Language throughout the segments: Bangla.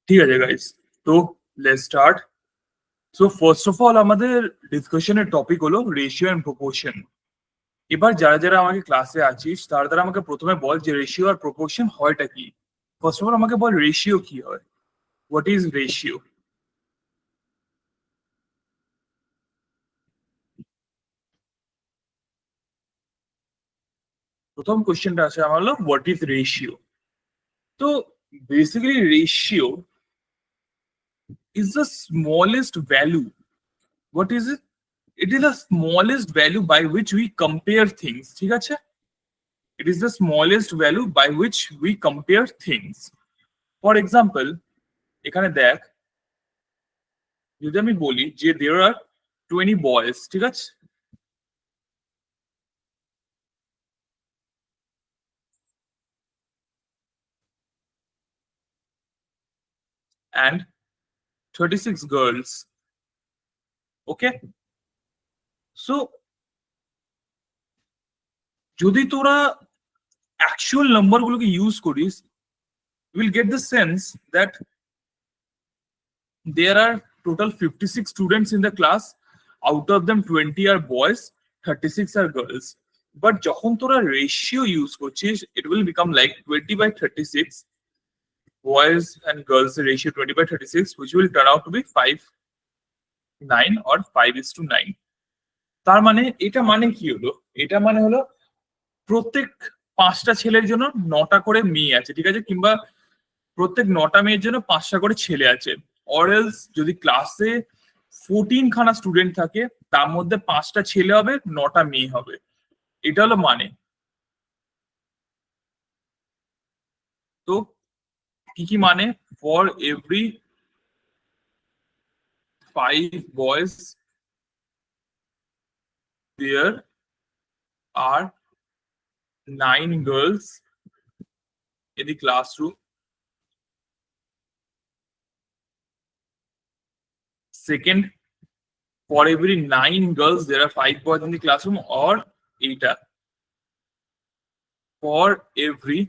ঠিক আছে গাইস, তো let's start. So first of all আমাদের ডিসকাশনের টপিক হলো রেশিও এন্ড প্রপোর্শন। এবার যারা যারা আমাকে ক্লাসে আছিস তারা তারা আমাকে প্রথমে বল যে রেশিও আর প্রপোর্শন হয়টা কি। ফার্স্ট অফ অল আমাকে বল রেশিও কি হয়, হোয়াট ইজ রেশিও। প্রথম কোশ্চেনটা আছে আমার হলো হোয়াট ইজ রেশিও। তো basically ratio is the smallest value. What is it? It is the smallest value by which we compare things. ঠিক আছে, it is the smallest value by which we compare things. For example, এখানে দেখ, যদি আমি বলি যে there are 20 boys, ঠিক আছে, and 36 girls. Okay, so যদি তোরা অ্যাকচুয়াল নাম্বারগুলোকে ইউজ করিস, you will get the sense that there are total 56 students in the class. Out of them 20 are boys, 36 are girls. But যখন তোরা রেশিও ইউজ করছিস, it will become like 20/36 boys and girls ratio 20/36, which will turn out to be 5:9 or 5:9. তার মানে এটা মানে কি হলো? এটা মানে হলো প্রত্যেক 5টা ছেলের জন্য 9টা করে মেয়ে আছে, ঠিক আছে, কিংবা প্রত্যেক 9টা মেয়ের জন্য 5টা করে ছেলে আছে। অর এলস যদি ক্লাসে 14 খানা স্টুডেন্ট থাকে, তার মধ্যে 5টা ছেলে হবে, 9টা মেয়ে হবে। এটা হলো মানে। তো কি কি মানে? For every 5 boys there are 9 girls in the classroom. Second, for every 9 girls there are 5 boys in the classroom. Or eta, for every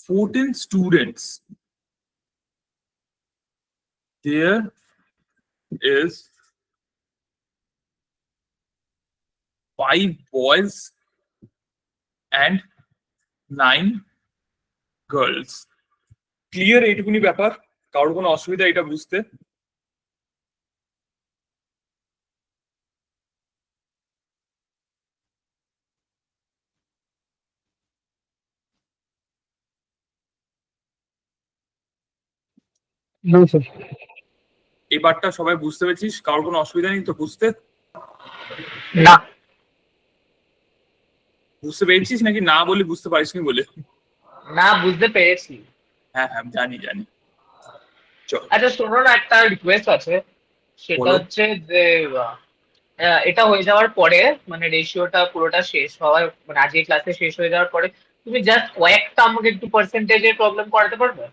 14 students there is 5 boys and 9 girls. Clear এইটুকুনি ব্যাপার? কারোর কোনো অসুবিধা এটা বুঝতে? এবারটা সবাই বুঝতে পেরেছিস? কারোর কোনো অসুবিধা নেই তো বুঝতে? না, বুঝতে পেরেছিস নাকি না বলে বুঝতে পারিস নি বলে? না বুঝতে পেরেছি। হ্যাঁ হ্যাঁ, জানি জানি। চল আচ্ছা শোনো না, একটা রিকোয়েস্ট আছে। সেটা বলো। হচ্ছে যে এটা হয়ে যাওয়ার পরে, মানে রেশিওটা পুরোটা শেষ হওয়ার, মানে আজকে ক্লাসে শেষ হয়ে যাওয়ার পরে তুমি জাস্ট কয়েকটা আমাকে একটু পার্সেন্টেজের প্রবলেম করাতে পারবে?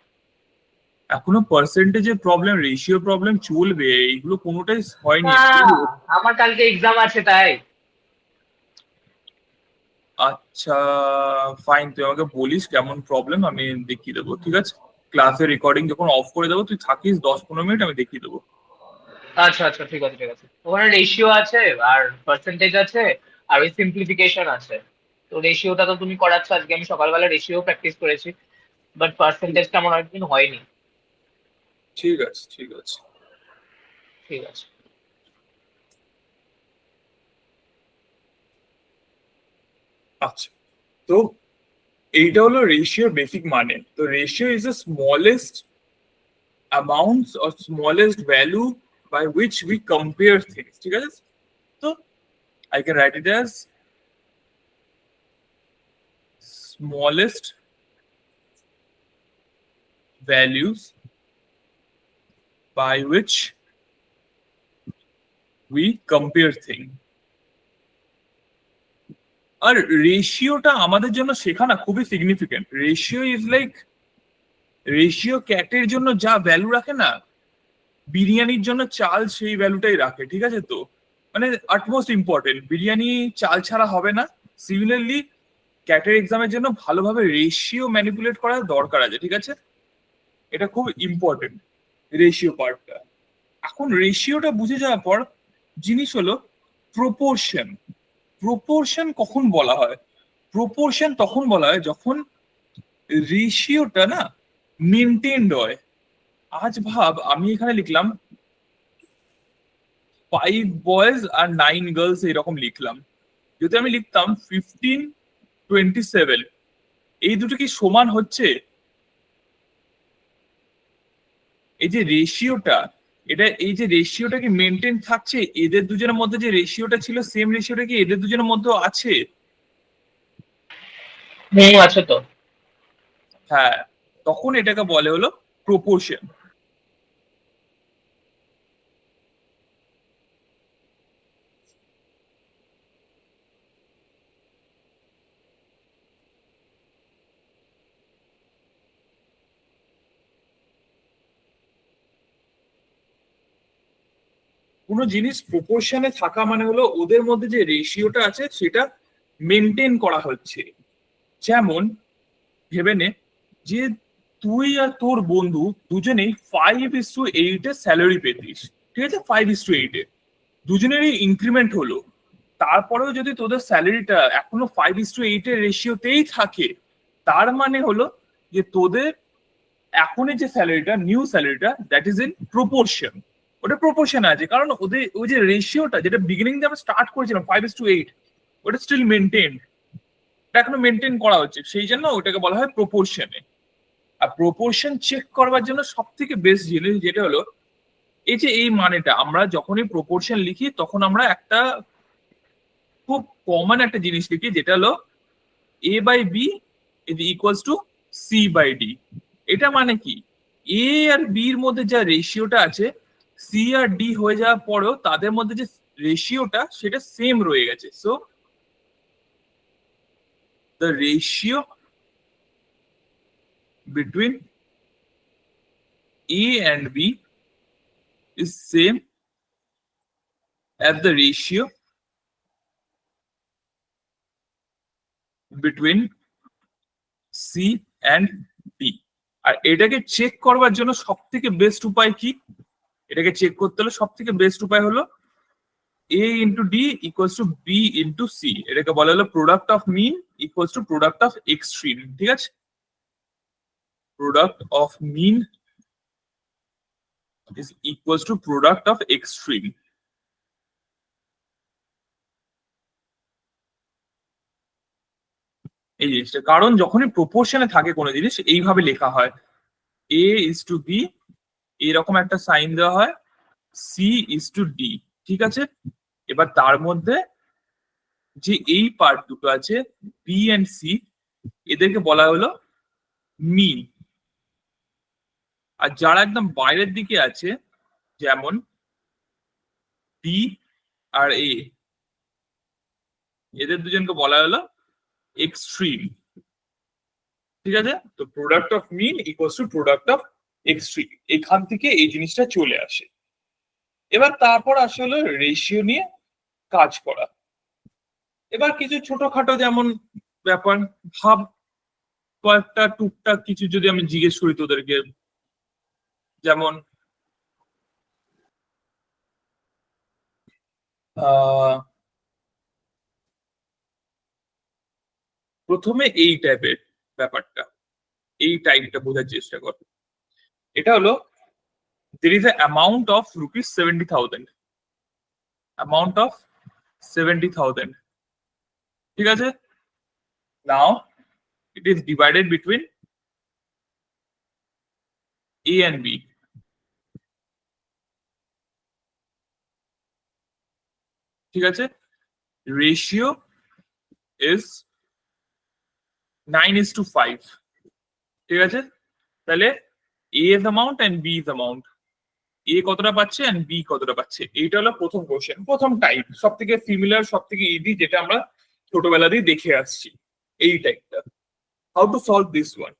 এখনো পার্সেন্টেজের প্রবলেম, রেশিও প্রবলেম চলবে, এইগুলো কোনোটাই হয়নি। না, আমার কালকে এক্সাম আছে তাই। আচ্ছা ফাইন, তুই আমাকে বলিস কেমন প্রবলেম, আমি দেখিয়ে দেবো। ঠিক আছে, ক্লাসের রেকর্ডিং যখন অফ করে দেবো তুই থাকিস 10-15 মিনিট, আমি দেখিয়ে দেবো। আচ্ছা আচ্ছা, ঠিক আছে ঠিক আছে। ওখানে রেশিও আছে আর পার্সেন্টেজ আছে আর ওই সিম্পলিফিকেশন আছে। তো রেশিওটা তো তুমি করাচ্ছ, আজকে আমি সকালবেলা রেশিও প্র্যাকটিস করেছি, বাট পার্সেন্টেজটা আমার অনেকদিন হয়নি। ঠিক আছে ঠিক আছে। ঠিক আছে। আচ্ছা, তো এইটা হলো রেশিওর বেসিক মানে। তো ratio is the smallest amounts or smallest value by which we compare things. ঠিক আছে, তো I can write it as smallest values by which we compare thing. আর রেশিওটা আমাদের জন্য শেখানো খুবই significant. Ratio is like, ratio ক্যাটের জন্য যা ভ্যালু রাখে না, বিরিয়ানির জন্য চাল সেই ভ্যালুটাই রাখে। ঠিক আছে, তো মানে আটমোস্ট ইম্পর্টেন্ট, বিরিয়ানি চাল ছাড়া হবে না। সিমিলারলি ক্যাটের এক্সামের জন্য ভালোভাবে রেশিও ম্যানিপুলেট করার দরকার আছে। ঠিক আছে, এটা খুব ইম্পর্টেন্ট রেশিও পার্টটা। এখন রেশিওটা বুঝে যাওয়ার পর জিনিস হলো প্রপোর্শন। প্রপোর্শন কখন বলা হয়? প্রপোর্শন তখন বলা হয় যখন রেশিওটা না মেনটেন্ড হয়। আজ ভাব আমি এখানে লিখলাম 5 বয়েজ আর 9 গার্লস এরকম লিখলাম। যদি আমি লিখতাম 15:27, এই দুটো কি সমান হচ্ছে? এই যে রেশিওটা, এটা এই যে রেশিওটা কি মেনটেন থাকছে? এদের দুজনের মধ্যে যে রেশিওটা ছিল সেম রেশিওটা কি এদের দুজনের মধ্যে আছে? আছে তো। হ্যাঁ, তখন এটাকে বলে হলো প্রপোর্শন। কোনো জিনিস প্রপোর্শনে থাকা মানে হলো ওদের মধ্যে যে রেশিওটা আছে সেটা মেনটেন করা হচ্ছে। যেমন ভেবে নে যে তুই আর তোর বন্ধু দুজনেই 5:8 এর স্যালারি পেতিস, ঠিক আছে? 5:8 দুজনেরই ইনক্রিমেন্ট হলো, তারপরেও যদি তোদের স্যালারিটা এখনো 5:8 এর রেশিওতেই থাকে, তার মানে হলো যে তোদের এখনের যে স্যালারিটা, নিউ স্যালারিটা, দ্যাট ইজ ইন প্রপোর্শন। ওটা প্রপোর্শন আছে কারণ ওদের ওই যে রেশিওটা যেটা বিগিনিং দিয়ে আমরা স্টার্ট করেছিলাম 5:8, ওটা স্টিল মেনটেন, এটা এখনো মেনটেন করা হচ্ছে, সেই জন্য ওটাকে বলা হয় প্রপোর্শনে। আর প্রপোর্শন চেক করবার জন্য সব থেকে বেস্ট জিনিস যেটা হলো এই যে এই মানেটা, আমরা যখনই প্রপোর্শন লিখি তখন আমরা একটা খুব কমন একটা জিনিস লিখি যেটা হলো A by B is equals to C by D. এটা মানে কি, এ আর বি এর মধ্যে যা রেশিওটা আছে, সি আর ডি হয়ে যাওয়ার পরেও তাদের মধ্যে যে রেশিওটা সেটা সেম রয়ে গেছে। So the ratio between A and B is same as the ratio between C and D. আর এটাকে চেক করবার জন্য সব থেকে বেস্ট উপায় কি? এটাকে চেক করতে হলে সব থেকে বেস্ট উপায় হলো A into D equals to B into C. এটাকে বলা হলো product of mean equals to product of extreme. ঠিক আছে, product of mean is equals to product of extreme. এই জিনিসটা কারণ যখনই প্রপোর্শনে থাকে কোনো জিনিস এইভাবে লেখা হয়, এ ইজ টু বি, এরকম একটা সাইন দেওয়া হয়, সি ইজ টু ডি। ঠিক আছে, এবার তার মধ্যে যে এই পার্ট দুটো আছে বি এন্ড সি, এদেরকে বলা হলো মিন। আর যারা একদম বাইরের দিকে আছে যেমন ডি আর এ, এদের দুজনকে বলা হলো এক্সট্রিম। ঠিক আছে, তো product of mean equals to product of extreme, এখান থেকে এই জিনিসটা চলে আসে। এবার তারপর আসলে রেশিও নিয়ে কাজ করা। এবার কিছু ছোটখাটো যেমন ব্যাপার ভাব, কয়েকটা টুকটাক কিছু যদি আমি জিজ্ঞেস করি তোদেরকে, যেমন প্রথমে এই টাইপের ব্যাপারটা, এই টাইপটা বোঝার চেষ্টা কর। এটা হলো there is a amount of rupees 70,000, amount of 70,000। ঠিক আছে, now it is divided between A and B। ঠিক আছে, রেশিও is 9:5। ঠিক আছে, তাহলে A is amount and B is amount, এ কতটা পাচ্ছে এন্ড বি কতটা পাচ্ছে। এইটা হলো প্রথম কোশ্চেন, প্রথম টাইপ, সব থেকে সিমিলার, সব থেকে ইজি, যেটা আমরা ছোটবেলাতেই দেখে আসছি। এই টাইপটা how to solve this one.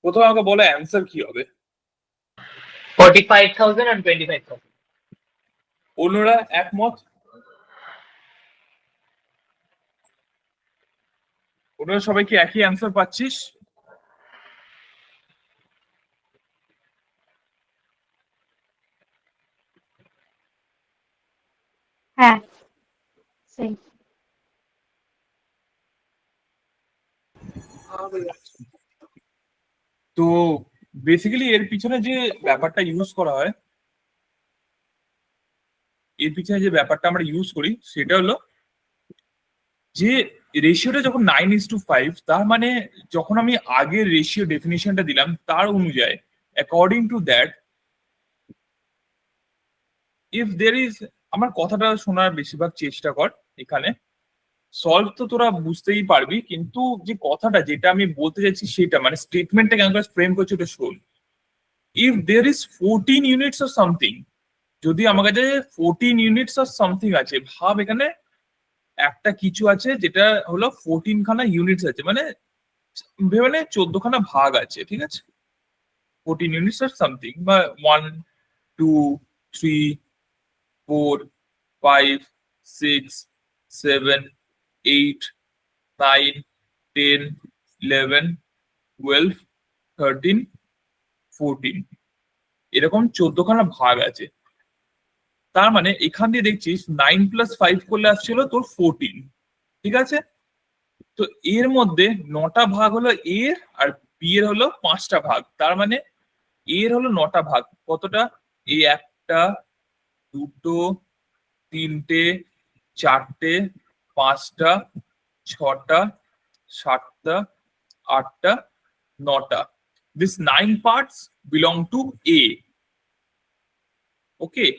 প্রথমে আমাকে বলো অ্যান্সার কি হবে। 45,000 and 25,000। অন্যরা একমত? ওরা সবাই কি একই অ্যান্সার পাচ্ছিস? হ্যাঁ সেই তো বেসিক্যালি এর পিছনে যে ব্যাপারটা ইউজ করা হয়, এর পিছনে যে ব্যাপারটা আমরা ইউজ করি সেটা হলো যে রেশিওটা যখন 9:5, তার মানে যখন আমি আগের রেশিও ডেফিনিশনটা দিলাম তার অনুযায়ী according to that, if there is, আমার কথাটা শোনার বেশিরভাগ চেষ্টা কর। এখানে সলভ তো তোরা বুঝতেই পারবি, কিন্তু যে কথাটা যেটা আমি বলতে চাইছি সেটা মানে স্টেটমেন্টটা কেমন করে ফ্রেম করছি ওটা শোন। If there is 14 units of something, যদি আমার কাছে 14 ইউনিটস অফ সামথিং আছে, ভাব এখানে একটা কিছু আছে যেটা হলো 14 খানা ইউনিটস আছে, মানে মানে 14 খানা ভাগ আছে, ঠিক আছে? 14 ইউনিটস অফ সামথিং বা 1 2 3 4 5 6 7 8 9 10 11 12 13 14, এরকম 14 খানা ভাগ আছে। তার মানে এখান দিয়ে দেখছিস 9+5 করলে আসছিল তোর 14, ঠিক আছে? তো এর মধ্যে 9টা ভাগ হলো এর, আর বি এর হলো 5টা ভাগ। তার মানে এর হলো 9টা ভাগ। কতটা? এই একটা, দুটো, তিনটে, চারটে, পাঁচটা, ছটা, সাতটা, আটটা, 9টা। This 9 parts belong to A. Okay,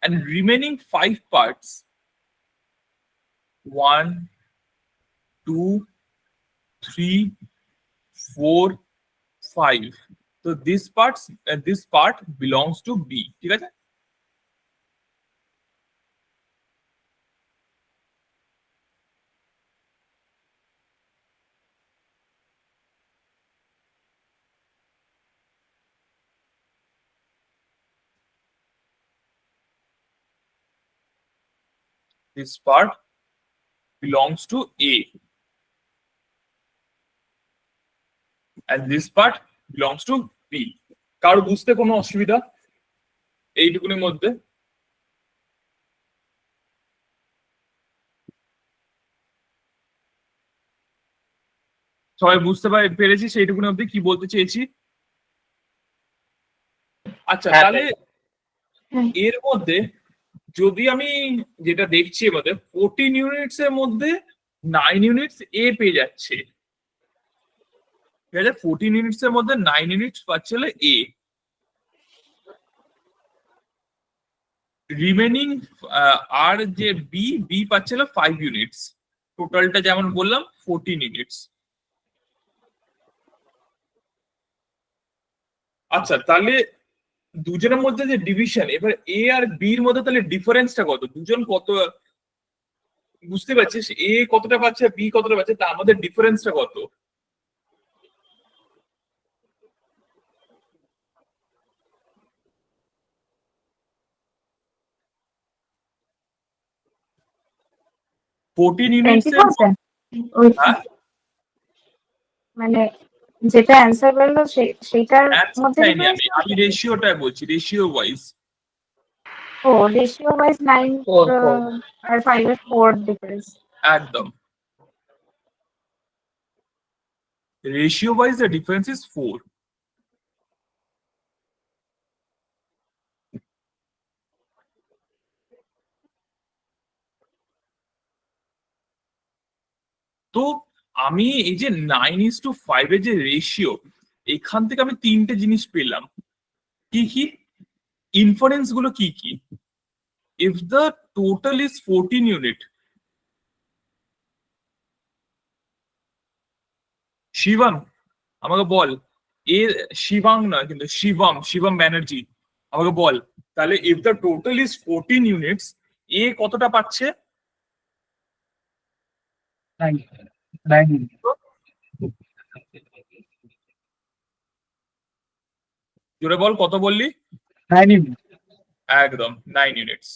and remaining 5 parts, 1 2 3 4 5, so this part belongs to B, ঠিক আছে? This part belongs to A and this part belongs to B. কারো বুঝতে কোনো অসুবিধা এইটুকুনের মধ্যে? সবাই বুঝতে পেরেছি সেইটুকুনি অব্দি কি বলতে চেয়েছি? আচ্ছা, হ্যাঁ, তাহলে হ্যাঁ এর মধ্যে যদি আমি যেটা দেখছি এর মধ্যে 14 ইউনিটস এর মধ্যে 9 ইউনিটস এ পেয়ে যাচ্ছে, ঠিক আছে? 14 ইউনিটস এর মধ্যে 9 ইউনিটস পাচ্ছে হলো এ, রিমেনিং আর যে বি, বি পাচ্ছে হলো 5 ইউনিটস। টোটালটা যেমন বললাম 14 ইউনিটস। আচ্ছা, তাহলে দুজনের মধ্যে যে ডিভিশন, এবার এ আর বি এর মধ্যে তাহলে ডিফারেন্সটা কত? দুজন কত, বুঝতে পারছিস? এ কতটা পাচ্ছে, বি কতটা পাচ্ছে, তা আমাদের ডিফারেন্সটা কত? ফোরটিন ইউনিটস 20,000 ওই হ্যাঁ, মানে যেটা অ্যান্সার বেরোলো সেইটার মধ্যে চাইনি difference আমি রেশিওটা বলছি, রেশিও ওয়াইজ। ও রেশিও ওয়াইজ 9 Four, four. আর 5 এর 4 ডিফারেন্স। একদম, ratio wise the difference is 4। তো আমি এই যে 9:5 এর যে রেশিও, এখান থেকে আমি তিনটে জিনিস পেলাম। কি কি ইনফারেন্স গুলো? কি কি? If the total is 14 unit, Shivam আমাকে বল, এ শিবাং নয় কিন্তু শিবম, শিবম ব্যানার্জি, আমাকে বল তাহলে if the total is 14 units, A কতটা পাচ্ছে? 9. জোরে বল, কত বললি? 9. একদম 9 ইউনিটস।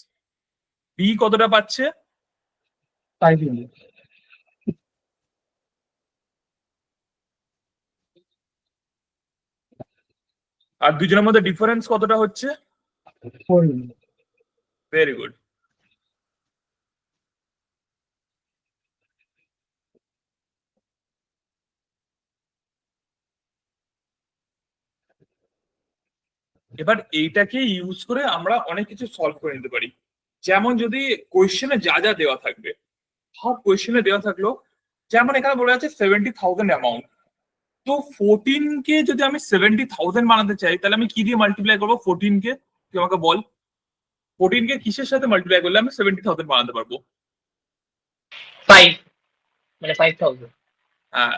বি কতটা পাচ্ছে? 5 units. আর দুজনের মধ্যে ডিফারেন্স কতটা হচ্ছে? 4 units. Very good. এবার এইটাকে ইউজ করে আমরা অনেক কিছু সলভ করে নিতে পারি। যেমন যদি কোয়েশ্চেনে যা যা দেওয়া থাকবে, সব কোয়েশ্চেনে দেওয়া থাকলো, যেমন এখানে বলে আছে 70,000 অ্যামাউন্ট। তো 14 কে যদি আমি 70,000 বানাতে চাই, তাহলে আমি কি দিয়ে মাল্টিপ্লাই করবো 14 কে? তুই আমাকে বল, 14 কে কিসের সাথে মাল্টিপ্লাই করলে আমি 70,000 বানাতে পারবো? 5 মানে 5,000। হ্যাঁ,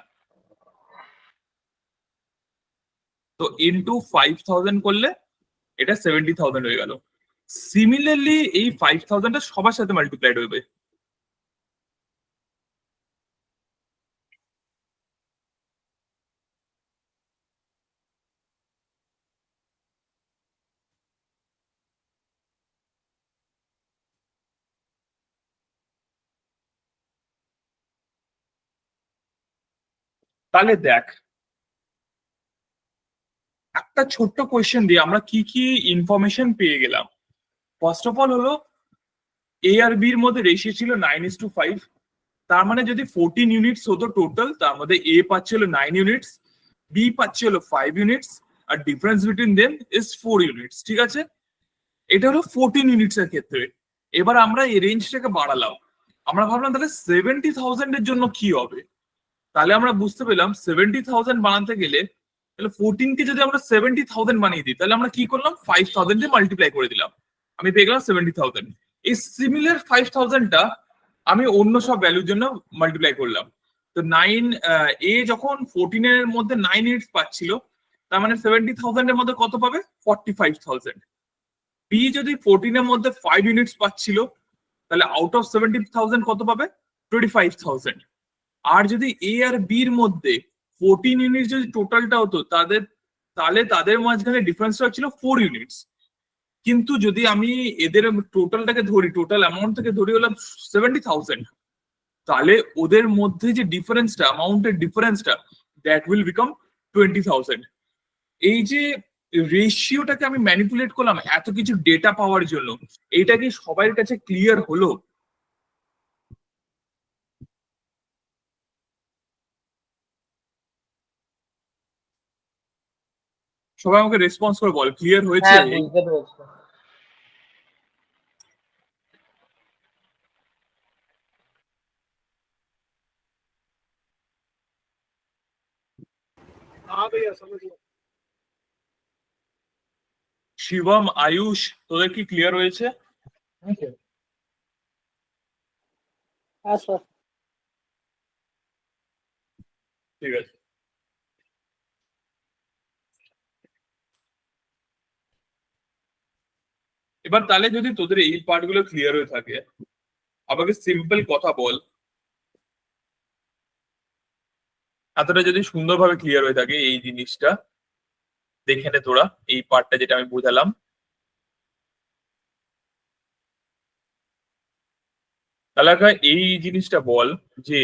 তো ইনটু 5,000 করলে এটা 70,000 হয়ে গেল। সিমিলারলি এই 5,000টা সবার সাথে মাল্টিপ্লাইড হবে। তাহলে দেখ, একটা ছোট্ট কোয়েশ্চেন দিয়ে আমরা কি কি ইনফরমেশন পেয়ে গেলাম। ফার্স্ট অফ অল হলো এ আর বি এর মধ্যে রেশিও ছিল 9:5। তার মানে যদি 14 ইউনিটস হতো টোটাল, তার মধ্যে এ পাচ্ছে হলো 9 ইউনিটস, বি পাচ্ছে হলো 5 ইউনিটস, আর difference between them is 4 units. ঠিক আছে, এটা হলো 14 ইউনিটস এর ক্ষেত্রে। এবার আমরা এই রেঞ্জটাকে বাড়ালাম, আমরা ভাবলাম তাহলে 70,000 এর জন্য কি হবে। তাহলে আমরা বুঝতে পেলাম 70,000 বানাতে গেলে, তাহলে 14 কে যদি আমরা 70,000 বানিয়ে দিই, তাহলে আমরা কি করলাম 5,000 দিয়ে মাল্টিপ্লাই করে দিলাম, আমি পেয়ে গেলাম 70,000। এই সিমিলার 5,000টা আমি অন্য সব ভ্যালুর জন্য মাল্টিপ্লাই করলাম। তো 9 এ যখন 14 এর মধ্যে 9 ইউনিটস পাচ্ছিল, তার মানে 70,000 এর মধ্যে কত পাবে? 45,000। বি যদি 14 এর মধ্যে 5 ইউনিটস পাচ্ছিল, তাহলে আউট অফ 70,000 কত পাবে? 25,000। আর যদি এ আর বি এর মধ্যে 14 ইউনিট যদি টোটালটা হতো তাদের, তাহলে তাদের মাঝখানে ডিফারেন্সটা ছিল 4 ইউনিটস। কিন্তু যদি আমি এদের টোটালটাকে ধরি, টোটাল অ্যামাউন্ট থেকে ধরি হলাম 70,000, তাহলে ওদের মধ্যে যে ডিফারেন্সটা, অ্যামাউন্টের ডিফারেন্সটা, দ্যাট উইল বিকাম 20,000। এই যে রেশিওটাকে আমি ম্যানিপুলেট করলাম এত কিছু ডেটা পাওয়ার জন্য, এইটা কি সবার কাছে ক্লিয়ার হলো? সবাই আমাকে রেসপন্স করে বল, ক্লিয়ার হয়েছে? হ্যাঁ, বুঝতে পেরেছি। শিবম, আয়ুষ, তোদের কি ক্লিয়ার হয়েছে? Thank you. আচ্ছা, ঠিক আছে। এবার তাহলে যদি তোদের এই পার্ট গুলো ক্লিয়ার হয়ে থাকে, আমাকে সিম্পল কথা বল, এতটা যদি সুন্দরভাবে ক্লিয়ার হয়ে থাকে এই জিনিসটা, দেখে নে তোরা এই পার্টটা যেটা আমি বোঝালাম। তাহলে আগে এই জিনিসটা বল যে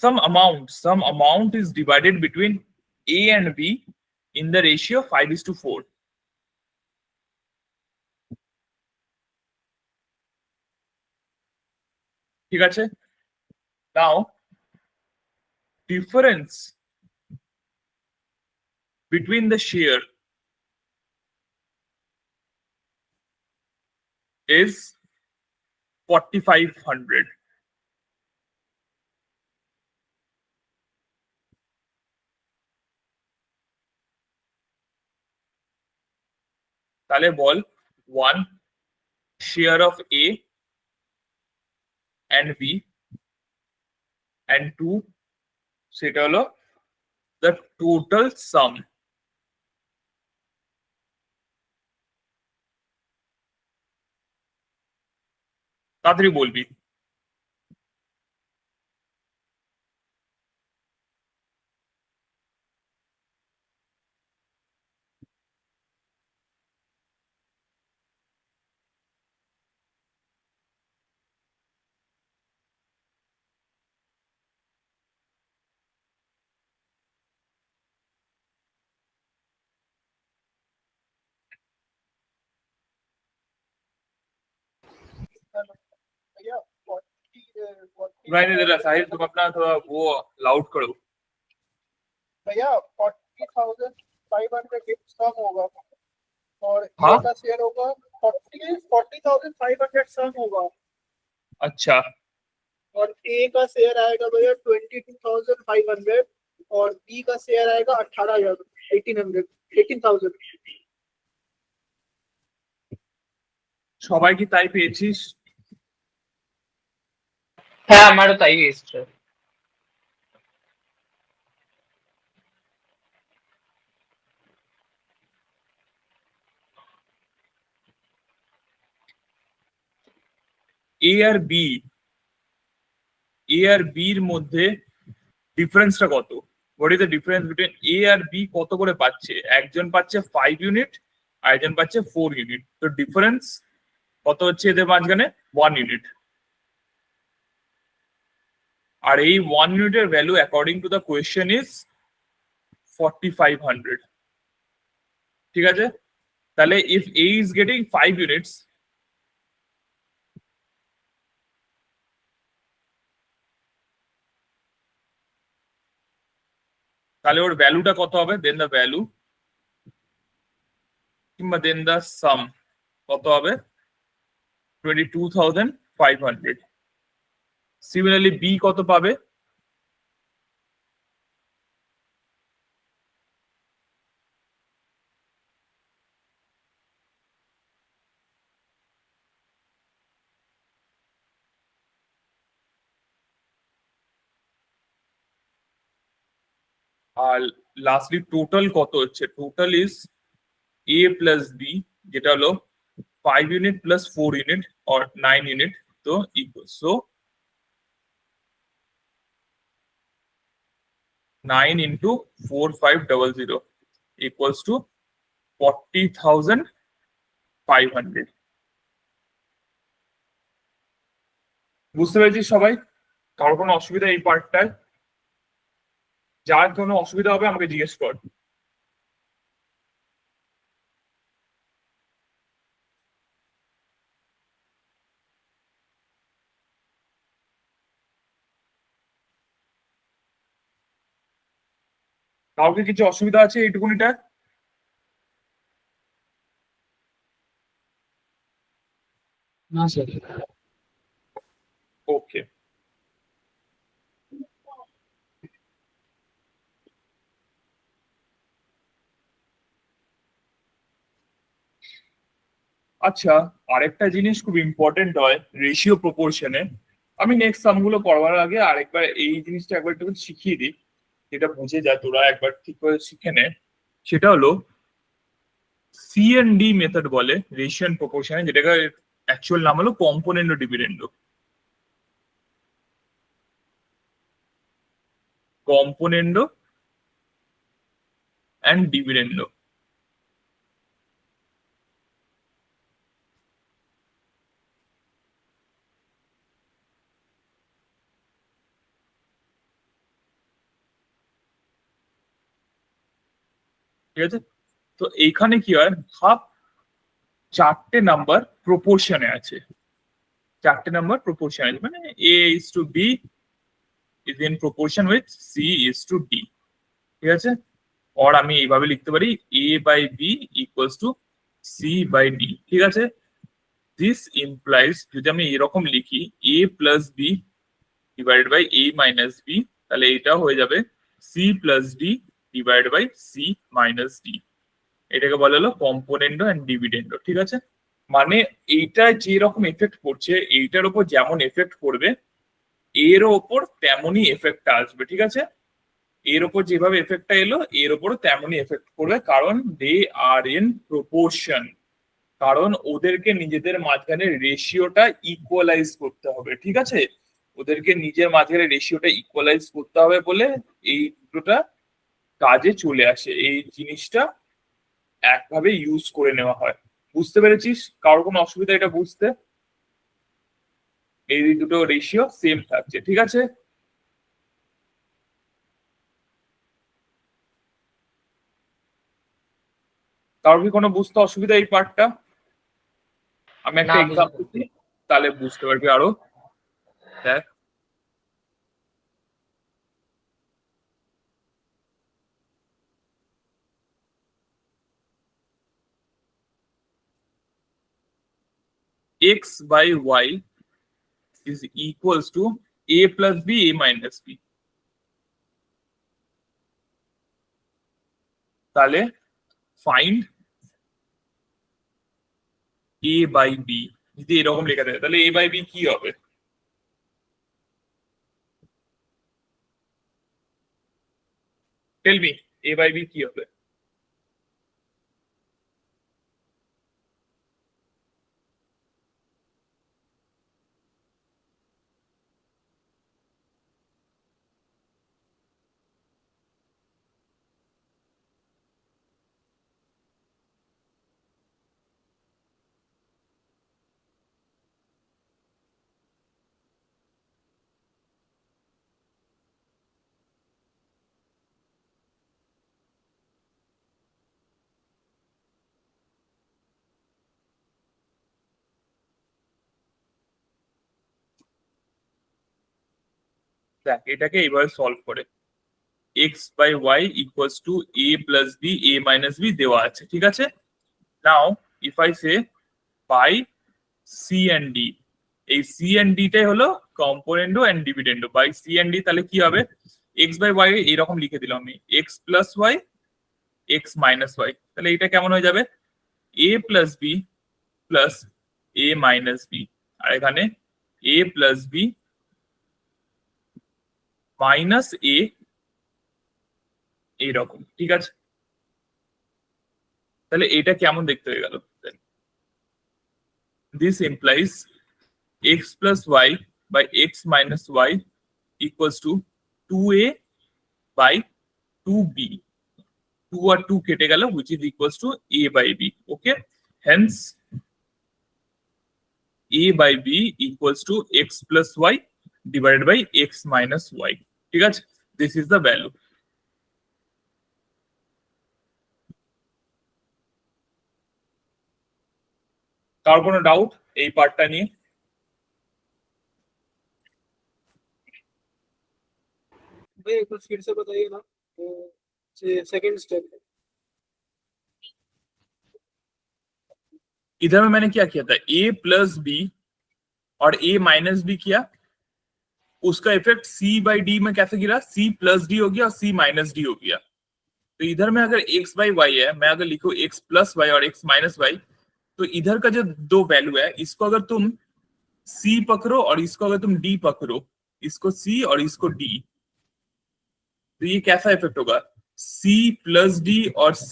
some amount is divided between A and B in the ratio 5:4. ঠিক আছে, now difference between the share is 4,500. তাহলে বল, 1 share of A and B, and 2 সেটা হলো the total sum. তাড়াতাড়ি বলবি। भैया 40 सुनाई नहीं दे रहा साहिल, तुम अपना थोड़ा वो लाउड करो। भैया 40,500 गिफ्ट सम होगा और हाँ? ए का शेयर होगा 40,500 सम होगा अच्छा, और ए का शेयर आएगा भैया 22,500 और बी का शेयर आएगा 18,000 18,000 সবাই কি তাই পেয়েছিস? হ্যাঁ আমারও তাই এসছে। এ আর বি, এ আর বি এর মধ্যে ডিফারেন্সটা কত? What is the difference between A আর বি? কত করে পাচ্ছে? একজন পাচ্ছে 5 ইউনিট আর একজন পাচ্ছে 4 ইউনিট। তো ডিফারেন্স কত হচ্ছে এদের মাঝখানে? 1 ইউনিট। আর এই 1 ইউনিটের value according to the question is 4500। ঠিক আছে, তাহলে if A is getting 5 units, তাহলে ওর ভ্যালুটা কত হবে? দেন দ্য ভ্যালু কিংবা দেন দ্য সাম কত হবে? 22,500। সিমিলারলি বি কত পাবে? আর লাস্টলি টোটাল কত হচ্ছে? Total is A plus B, যেটা হলো 5 unit plus 4 unit or 9 unit. তো equal, so 9 into 4500 equals to 40,500। বুঝতে পেরেছিস সবাই? কারোর কোনো অসুবিধা এই পার্টটায়? যার কোনো অসুবিধা হবে আমাকে জিজ্ঞেস কর। কাউকে কিছু অসুবিধা আছে এইটুকুনিটা? না স্যার। ওকে, আচ্ছা আরেকটা জিনিস খুব ইম্পর্টেন্ট হয় রেশিও প্রপোর্শনে। আমি নেক্সট সামগুলো করবার আগে আরেকবার এই জিনিসটা একবার একটু শিখিয়ে দিই, যেটা বুঝে যা তোরা একবার ঠিক করে শিখে নে। সেটা হলো সিএনডি মেথড বলে রেশিও এন্ড প্রপোর্শনে, যেটাকে অ্যাকচুয়াল নাম হলো কম্পোনেন্ডো ডিভিডেন্ডো। কম্পোনেন্ডো অ্যান্ড ডিভিডেন্ডো। ঠিক আছে, তো এইখানে কি হয়, ভাব 4টে নাম্বার প্রপোর্শনে আছে। 4টে নাম্বার প্রপোর্শনে আছে, মানে A is to B is in proportion with C is to D. ঠিক আছে, অর আমি এইভাবে লিখতে পারি A by B equals to C by D. ঠিক আছে, দিস ইমপ্লাইজ, যদি আমি এরকম লিখি A plus B divided by A minus B, তাহলে এটা হয়ে যাবে C plus D divided by C minus D. এটাকে বলা হলো কম্পোনেন্ডো এন্ড ডিভিডেন্ডো। ঠিক আছে, মানে এইটা যে রকম এফেক্ট করছে, এইটার উপর যেমন এফেক্ট করবে এর ওপর তেমনই এফেক্টটা আসবে। ঠিক আছে, এর ওপর যেভাবে এফেক্টটা এলো এর ওপরও তেমনই এফেক্ট করবে, কারণ দে আর ইন প্রপোর্শন। কারণ ওদেরকে নিজেদের মাঝখানে রেশিওটা ইকুয়ালাইজ করতে হবে। ঠিক আছে, ওদেরকে নিজের মাঝখানে রেশিওটা ইকুয়ালাইজ করতে হবে বলে এই দুটোটা কাজে চলে আসে, এই জিনিসটা একভাবে ইউজ করে নেওয়া হয়। বুঝতে পেরেছিস? কারোর কোনো অসুবিধা এটা বুঝতে? এই দুটো রেশিও সেম থাকছে। ঠিক আছে, কারোর কি কোনো বুঝতে অসুবিধা এই পার্টটা? আমি একটা না, এক্সাম্পল দিই, তাহলে বুঝতে পারবি আরো। দেখ x by y is equals to a plus b, a minus b. তাহলে find a by b যদি এরকম লেখা থাকে তাহলে a by b কি হবে? Tell me a by b কি হবে? দেখ এটাকে এইভাবে সলভ করে x by y equals to a plus b, a minus b দেওয়া আছে, ঠিক আছে? নাও if I say by c and d, এই c and d টাই হলো componendo and dividendo. By c and d তাহলে কি হবে? x by y এইরকম লিখে দিলাম আমি, x plus y, x minus y। তাহলে এটা কেমন হয়ে যাবে? a plus b plus a minus b, আর এখানে a plus b minus a, এইরকম, ঠিক আছে? তাহলে এটা কেমন দেখতে হয়ে গেল? This implies x plus y by x minus y equals to 2a by 2b. 2 আর 2 কেটে গেল, which is equals to a by b. Okay, hence a by b equals to x plus y divided by x minus y. ঠিক আছে? This is the value. কার কোনো ডাউট এই পার্টটা নিয়ে? भाई एक बार फिर से बताइए ना, सेकंड स्टेप। इधर में मैंने क्या किया था? a प्लस b और a माइनस b किया, उसका इफेक्ट c बाई d में कैसे गिरा? c प्लस d हो गया और c माइनस d हो गया। तो इधर में अगर x बाई y है, मैं अगर लिखूं x प्लस y और x माइनस y, तो इधर का जो दो वैल्यू है, इसको अगर तुम c पकड़ो और इसको अगर तुम d पकड़ो, इसको c और इसको d, तो ये कैसा इफेक्ट होगा? c प्लस d और c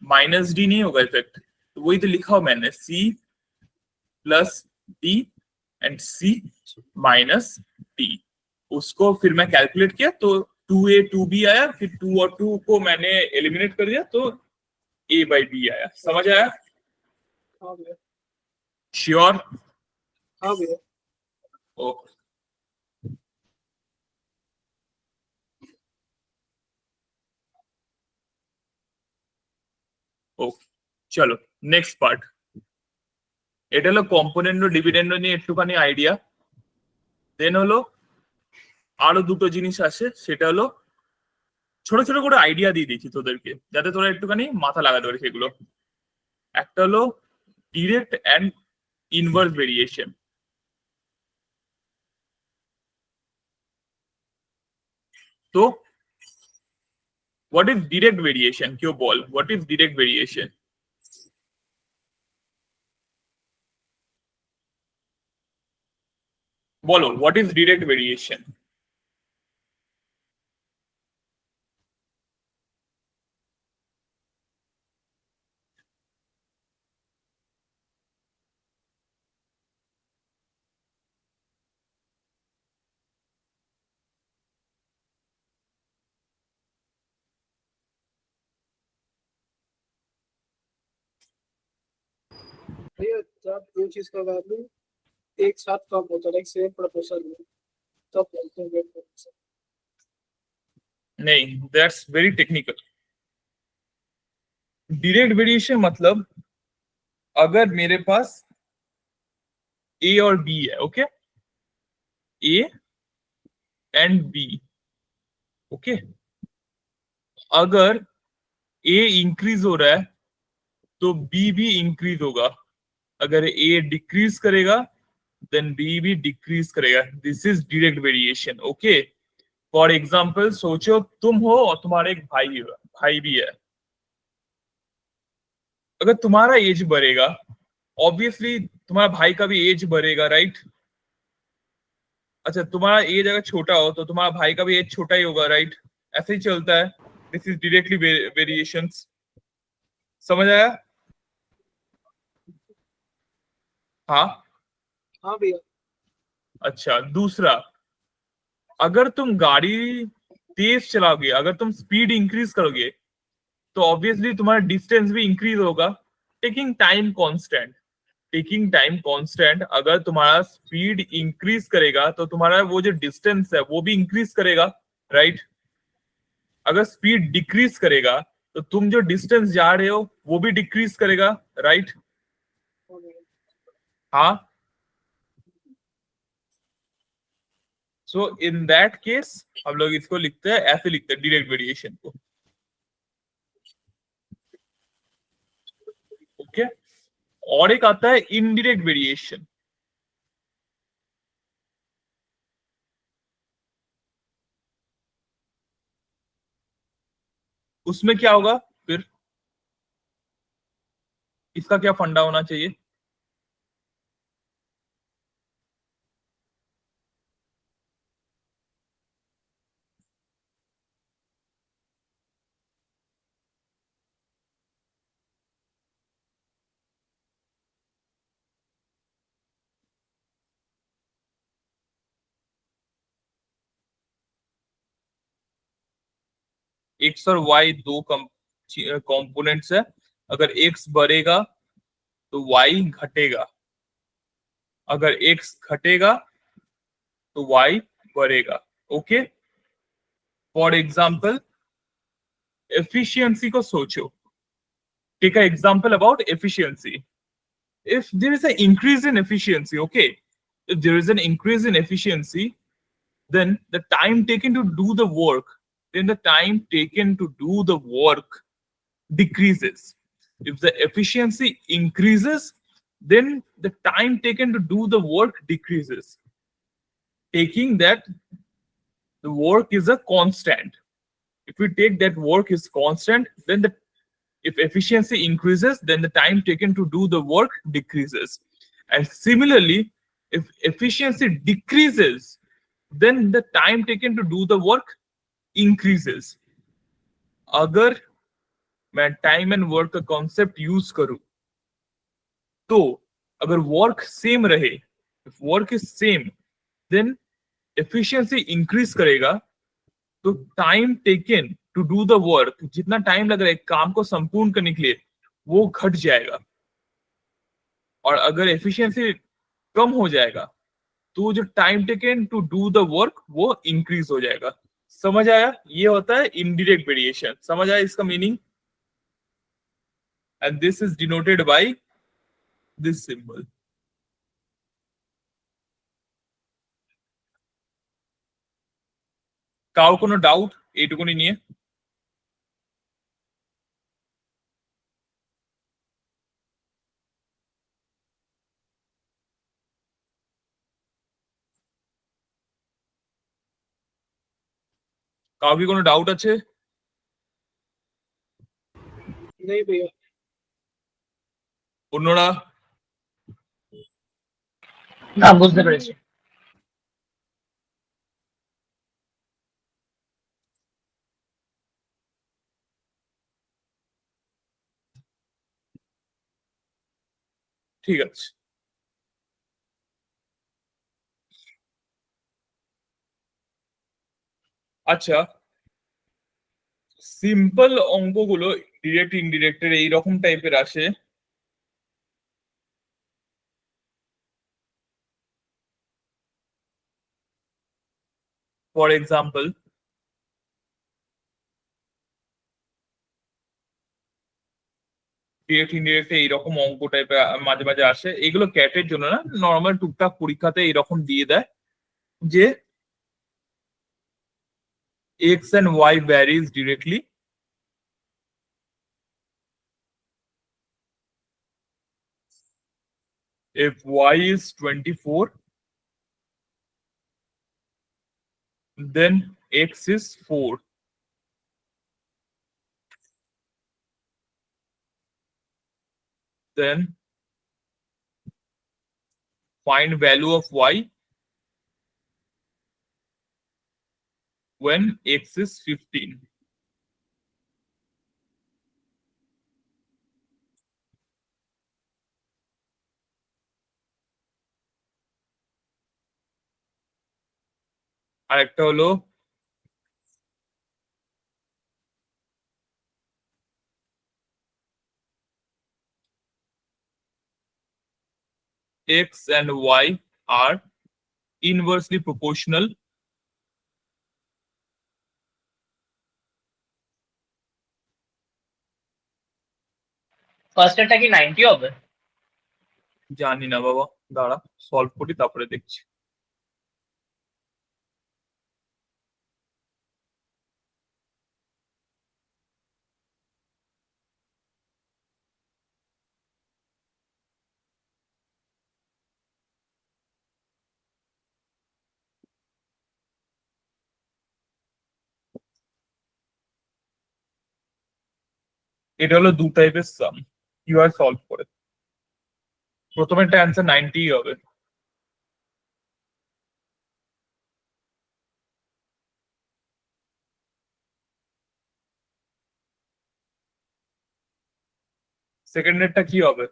माइनस d नहीं होगा इफेक्ट। तो वही तो लिखा हो मैंने, c plus d and c minus d। उसको फिर मैं कैलकुलेट किया तो 2a 2b आया, फिर 2 और 2 को मैंने एलिमिनेट कर दिया तो a बाई b आया। समझ आया? हाँ भैया, श्योर? हाँ भैया। ओके, ওকে, চলো নেক্সট পার্ট। এটা হলো কম্পোনেন্ট ও ডিভিডেন্ড নিয়ে একটুখানি আইডিয়া। দেন হলো আরো দুটো জিনিস আছে, সেটা হলো ছোট ছোট করে আইডিয়া দিয়ে দিচ্ছি তোদেরকে, যাতে তোরা একটুখানি মাথা লাগাতে পারিস এগুলো। একটা হলো ডিরেক্ট অ্যান্ড ইনভার্স ভেরিয়েশন। তো হোয়াট ইজ ডিরেক্ট ভেরিয়েশন? কেউ বল, হোয়াট ইজ ডিরেক্ট ভেরিয়েশন? বলো, হোয়াট ইজ ডিরেক্ট ভেরিয়েশন? भैया जब दो चीज का वैल्यू एक साथ कम होता है, सेम प्रोपोर्शन में, तब बोलते हैं वेट प्रोपोर्शन। नहीं, that's very technical. Direct variation मतलब अगर मेरे पास ए और बी है, okay, A and B. Okay, अगर ए इंक्रीज हो रहा है तो बी भी इंक्रीज होगा, अगर ए डिक्रीज करेगा देन बी भी डिक्रीज करेगा। This is direct variation. Okay, for example सोचो तुम हो और तुम्हारे एक भाई भी है। अगर तुम्हारा एज बढ़ेगा ऑब्वियसली तुम्हारा भाई का भी एज बढ़ेगा, राइट? अच्छा, तुम्हारा एज अगर छोटा हो तो तुम्हारा भाई का भी एज छोटा ही होगा, राइट? ऐसे ही चलता है। This is directly variations. समझ आया? हाँ हाँ भैया। अच्छा, दूसरा, अगर तुम गाड़ी तेज चलाओगे, अगर तुम स्पीड इंक्रीज करोगे तो ऑब्वियसली तुम्हारा डिस्टेंस भी इंक्रीज होगा। Taking time constant, taking time constant, अगर तुम्हारा स्पीड इंक्रीज करेगा तो तुम्हारा वो जो डिस्टेंस है वो भी इंक्रीज करेगा, राइट? अगर स्पीड डिक्रीज करेगा तो तुम जो डिस्टेंस जा रहे हो वो भी डिक्रीज करेगा, राइट? हाँ। सो इन दैट केस हम लोग इसको लिखते हैं, ऐसे लिखते हैं डायरेक्ट वेरिएशन को। ओके, और एक आता है इनडायरेक्ट वेरिएशन। उसमें क्या होगा फिर? इसका क्या फंडा होना चाहिए? एक्स और वाई दो कंपोनेंट्स है। अगर एक्स बढ़ेगा तो वाई घटेगा, अगर एक्स घटेगा तो वाई बढ़ेगा। ओके, फॉर एग्जाम्पल एफिशिएंसी को सोचो। Take a example about efficiency. If there is an increase in efficiency, okay, if there is an increase in efficiency, then the time taken to do the work, decreases. If the efficiency increases, then the time taken to do the work decreases. Taking that the work is a constant. If we take that work is constant, then if efficiency increases, then the time taken to do the work decreases. And similarly, if efficiency decreases, then the time taken to do the work increases. अगर मैं टाइम एंड वर्क का कॉन्सेप्ट यूज करूं तो अगर वर्क सेम रहे, work is same, then efficiency increase करेगा तो time taken to do the work, जितना टाइम लग रहा है काम को संपूर्ण करने के लिए, वो घट जाएगा। और अगर एफिशिएंसी कम हो जाएगा तो जो time taken to do the work वो इंक्रीज हो जाएगा। समझ आया? ये होता है इनडायरेक्ट वेरिएशन। समझ आया इसका meaning? And this is denoted by this symbol. কারো কোনো ডাউট এইটুকুনি নিয়ে? কারো কি কোনো ডাউট আছে? नहीं भैया। অন্যরা? না, বুঝতে পেরেছি। ঠিক আছে। আচ্ছা, সিম্পল অঙ্কগুলো ডিরেক্ট ইনডিরেক্টের এইরকম টাইপের আসে। ফর এক্সাম্পল ডিরেক্ট ইনডিরেক্টে এইরকম অঙ্ক টাইপের মাঝে মাঝে আসে। এগুলো ক্যাটের জন্য না, নর্মাল টুকটাক পরীক্ষাতে এইরকম দিয়ে দেয়। যে x and y varies directly, if y is 24, then x is 4. Then find value of y when x is 15. আরেকটা হলো x and y are inversely proportional first এরটা কি 90 হবে? জানি না বাবা, দাঁড়া সলভ করি তারপরে দেখছি। এটা হলো দু টাইপের সাম, কিভাবে সলভ করে। প্রথমেরটা অ্যান্সার 90 হবে। সেকেন্ডেরটা কি হবে?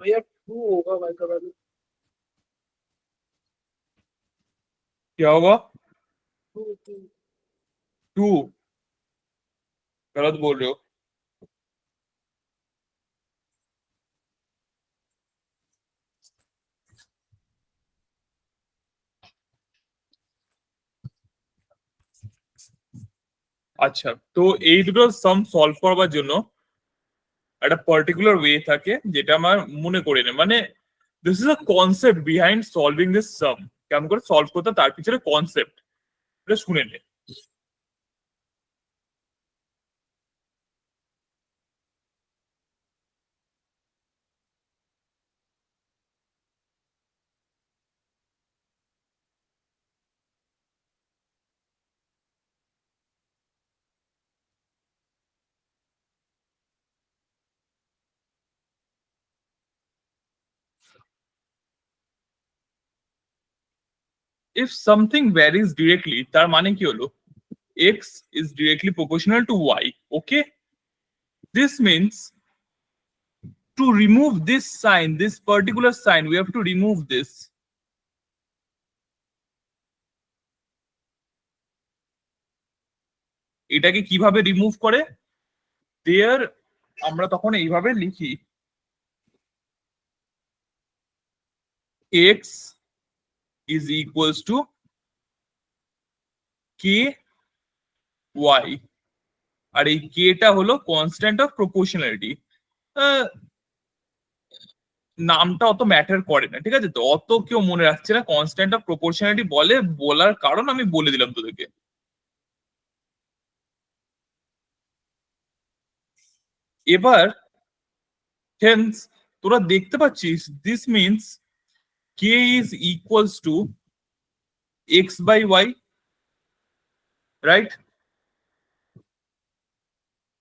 भैया 2 होगा y का वैल्यू। क्या होगा? 2 2? गलत बोल रहे हो। আচ্ছা, তো এই দুটো সাম সলভ করবার জন্য একটা পার্টিকুলার ওয়ে থাকে যেটা আমার মনে করে নে, মানে this is a concept behind solving this sum. কেমন করে সলভ করতে তার পিছনে কনসেপ্ট, এটা শুনে নে। If something varies directly, তার মানে কি হলো x is directly proportional to y. Okay, this means to remove this sign, this particular sign, we have to remove this. এটাকে কিভাবে রিমুভ করে? দেয়ার আমরা তখন এইভাবে লিখি x is equals to k y, আর এই k টা হলো কনস্ট্যান্ট অফ প্রপোর্শনালিটি। নামটা অত ম্যাটার করে না, ঠিক আছে? তো অত কেউ মনে রাখছে না, কনস্ট্যান্ট অফ প্রপোর্শনালিটি বলে, বলার কারণ আমি বলে দিলাম তোদেরকে। এবার হেন্স তোরা দেখতে পাচ্ছিস this means k is equals to x by y, right?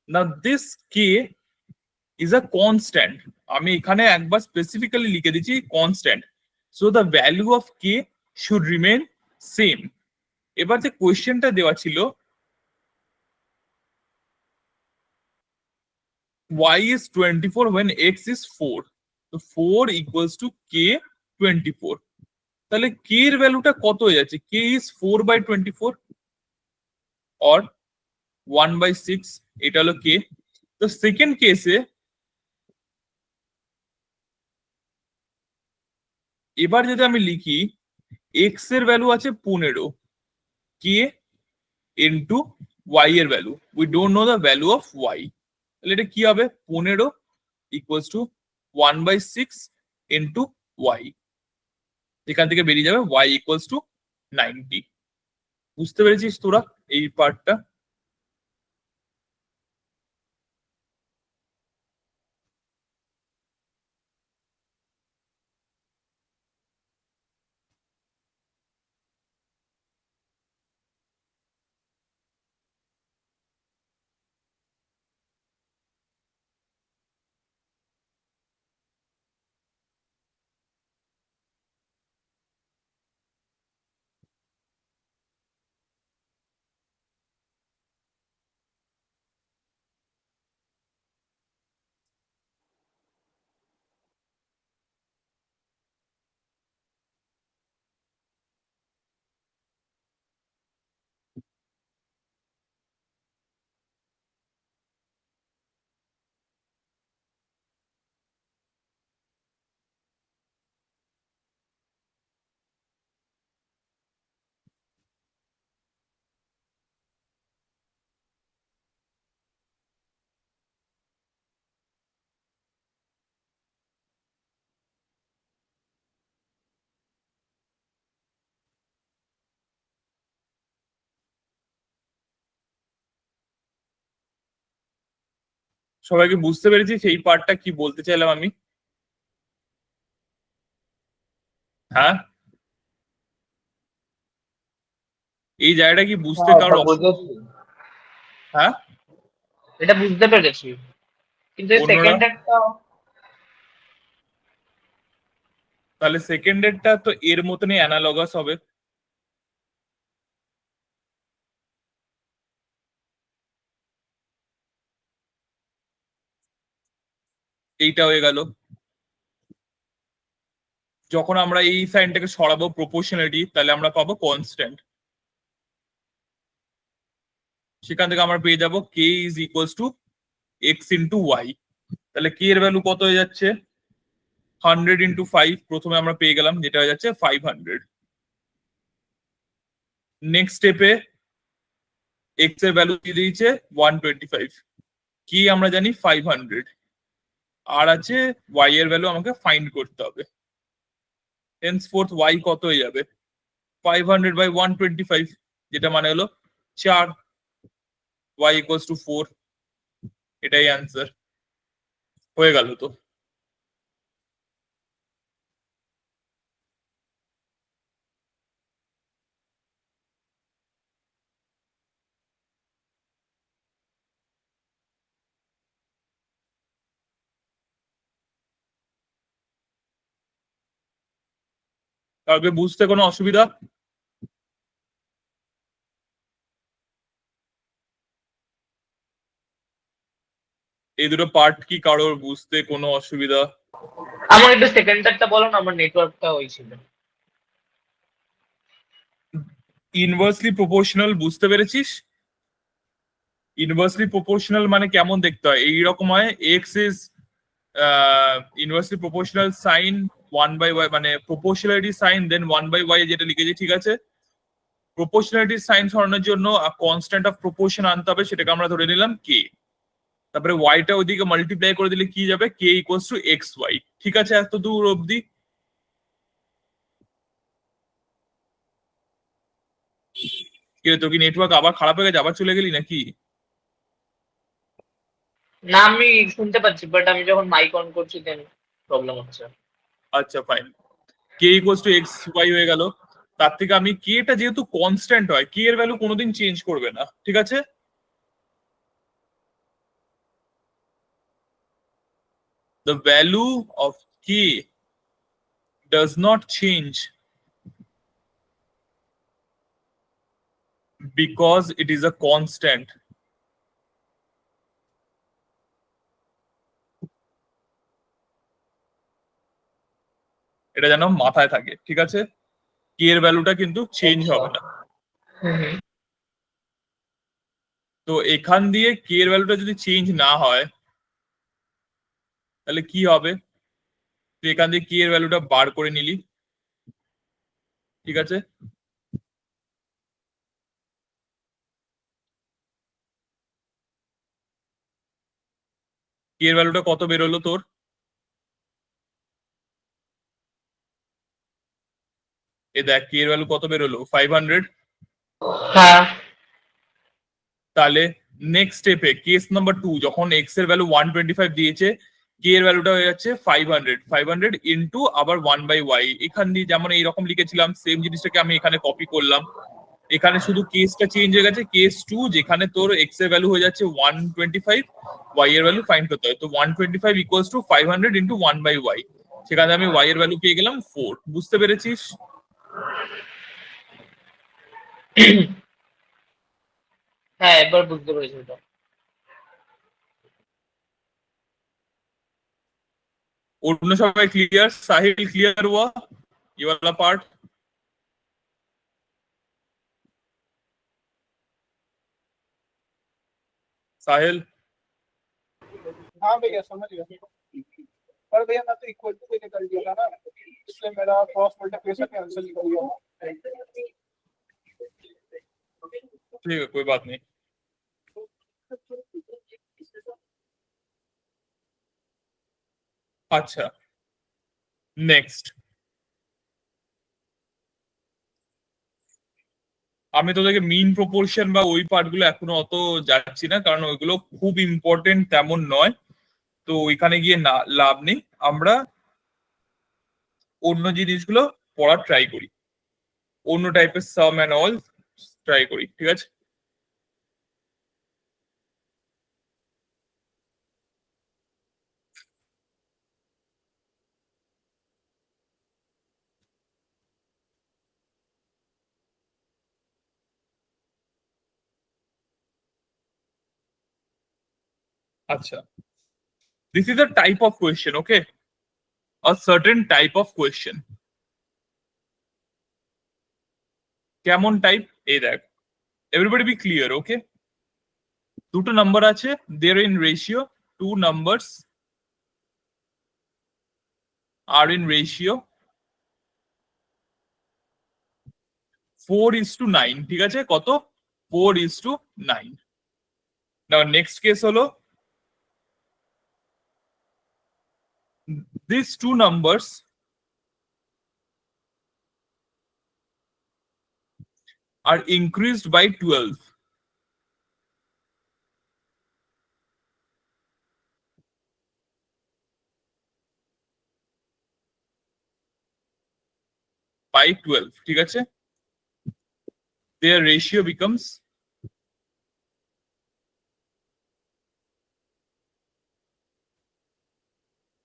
Now this k is a constant. আমি এখানে একবার স্পেসিফিক্যালি লিখে দিচ্ছি constant. So the value of k should remain same. এবার যে কোয়েশ্চেনটা দেওয়া ছিল y is 24 when x is 4. So 4 equals to k 24. তাহলে k এর ভ্যালুটা কত হয়ে যাচ্ছে? k is 4/24 or 1/6. এটা হলো k. তো সেকেন্ড কেসে এবার যদি আমি লিখি x এর ভ্যালু আছে 15, k ইনটু y এর value, we don't know the value of y, তাহলে এটা কি হবে? 15 ইকুয়ালস টু 1/6 ইনটু y, এখান থেকে বেরিয়ে যাবে y ইকুয়ালস টু 90. বুঝতে পেরেছিস তোরা এই পার্টটা? সবাইকে বুঝতে পেরেছি সেই পার্টটা কি বলতে চাইলাম আমি? হ্যাঁ, এই জায়গাটা কি বুঝতে কারো হ্যাঁ এটা বুঝতে পেরেছি, কিন্তু অন্যরা? সেকেন্ডেরটা তাহলে সেকেন্ডেরটা তো এর মতনই অ্যানালগাস হবে। এইটা হয়ে গেল। যখন আমরা এই সাইনটাকে সরাবো প্রপোর্শনালিটি, তাহলে আমরা পাবো কনস্ট্যান্ট। সেখান থেকে আমরা পেয়ে যাবো k is equals to x into y. তাহলে k এর ভ্যালু কত হয়ে যাচ্ছে? 100 ইন্টু 5 প্রথমে আমরা পেয়ে গেলাম, যেটা হয়ে যাচ্ছে 500। নেক্সট স্টেপে x এর ভ্যালু দিয়ে দিয়েছে 125, কি আমরা জানি 500, আর আছে y এর ভ্যালু আমাকে ফাইন্ড করতে হবে। henceforth y কত হয়ে যাবে? 500/125, যেটা মানে হলো 4, y equals to 4, এটাই অ্যান্সার হয়ে গেল। তো কাউকে বুঝতে কোনো অসুবিধা? এই দুটো পার্ট কি কারোর বুঝতে কোনো অসুবিধা? আমার একটু সেকেন্ডারটা বলো না, আমার নেটওয়ার্কটা হয়েছিল। ইনভার্সলি প্রপোর্শনাল বুঝতে পেরেছিস? ইনভার্সলি প্রপোর্শনাল মানে কেমন দেখতে হয়? এইরকম হয়, x is inversely proportional sign 1/y, মানে প্রপোর্শনালিটি সাইন দেন 1/y যেটা লিখেছি, ঠিক আছে? প্রপোর্শনালিটি সাইন সরানোর জন্য কনস্ট্যান্ট অফ প্রপোর্শন আনতে হবে, সেটাকে আমরা ধরে নিলাম কে। তারপরে ওয়াইটা ওইদিকে মাল্টিপ্লাই করে দিলে কি যাবে? কে ইকুয়ালস টু এক্স ওয়াই। ঠিক আছে এত দূর অবধি? তোর কি নেটওয়ার্ক আবার খারাপ হয়ে গেছে, আবার চলে গেলি নাকি? না আমি শুনতে পাচ্ছি, বাট আমি যখন মাইক অন করছি দেন প্রবলেম হচ্ছে। আচ্ছা fine, k equals to x y হয়ে গেল। তার থেকে আমি কে টা যেহেতু কনস্ট্যান্ট হয়, কে এর ভ্যালু কোনোদিন চেঞ্জ করবে না, ঠিক আছে? the value of k does not change because it is a constant. এটা যেন মাথায় থাকে, ঠিক আছে? k এর ভ্যালুটা কিন্তু চেঞ্জ হবে না। তো এখান দিয়ে k এর ভ্যালুটা যদি চেঞ্জ না হয় তাহলে কি হবে? তুই এখান দিয়ে k এর ভ্যালুটা বার করে নিলি, ঠিক আছে? k এর ভ্যালুটা কত বেরোলো তোর? এ দেখ k এর ভ্যালু কত বেরোলো, 500। হ্যাঁ তাহলে নেক্সট স্টেপে কেস নাম্বার 2, যখন x এর ভ্যালু 125 দিয়েছে, k এর ভ্যালুটা হয়ে যাচ্ছে 500 ইনটু আবার 1/y। এখান দিয়ে যেমন এইরকম লিখেছিলাম সেম জিনিসটাকে আমি এখানে কপি করলাম। এখানে শুধু কেসটা চেঞ্জ হয়ে গেছে, কেস 2 যেখানে তোর x এর ভ্যালু হয়ে যাচ্ছে 125, y এর ভ্যালু ফাইন্ড করতে হয়। তো 125 ইকুয়ালস টু 500 ইনটু 1/y। সেখানে আমি y এর ভ্যালু পেয়ে গেলাম 4। বুঝতে পেরেছিস? হ্যাঁ এবার বুঝতে পেরেছি এটা। অন্য সবাই ক্লিয়ার? সাহিল ক্লিয়ার हुआ ये वाला पार्ट? साहिल? हाँ भैया समझ गया। पर भैया मैं तो इक्वल टू लेके कर दिया था ना, इसलिए मेरा क्रॉस मल्टीप्लिकेशन का आंसर निकल गया। ठीक है, कोई बात नहीं। আচ্ছা, নেক্সট আমি তোদেরকে মিন প্রপোর্শন বা ওই পার্টগুলো এখনো অত যাচ্ছি না, কারণ ওইগুলো খুব ইম্পর্টেন্ট তেমন নয়। তো ওইখানে গিয়ে না লাভ নেই, আমরা অন্য জিনিসগুলো পড়ার ট্রাই করি, অন্য টাইপের সাম অ্যান্ড অল ট্রাই করি, ঠিক আছে? আচ্ছা, this is a type of question, okay? A certain type of question. কেমন টাইপ? এই দেখ, everybody be clear, okay? দুটো নাম্বার আছে, they're in ratio, two numbers are in ratio 4:9, ঠিক আছে? কত? 4:9। নাও নেক্সট কেস হলো these two numbers are increased by 12. By 12, ঠিক আছে? Their ratio becomes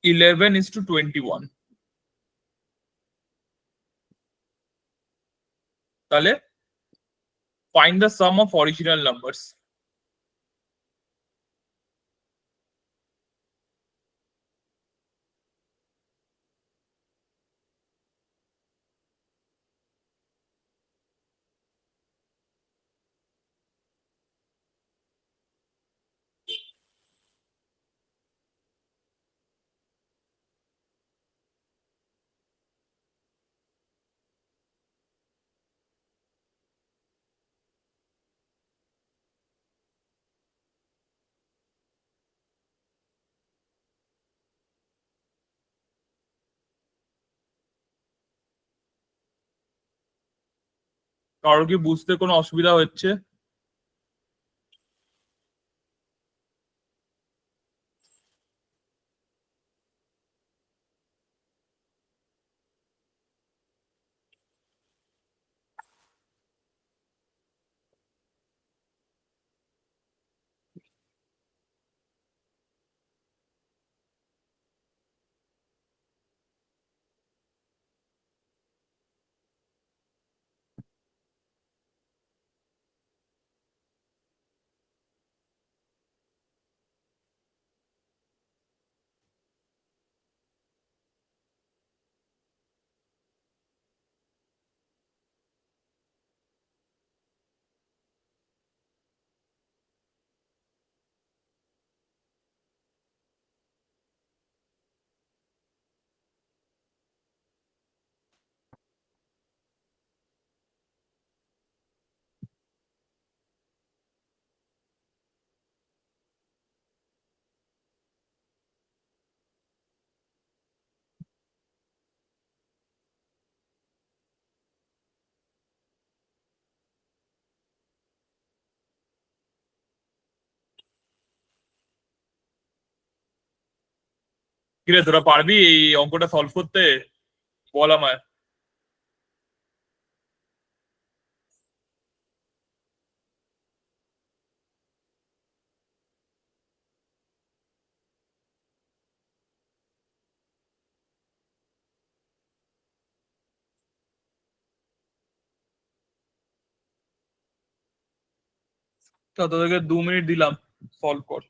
11:21. তাহলে find the sum of original numbers. কারো কি বুঝতে কোনো অসুবিধা হচ্ছে? কিরে তোরা পারবি এই অঙ্কটা সলভ করতে? বল আমায়। তো তোদেরকে 2 মিনিট দিলাম, সলভ কর।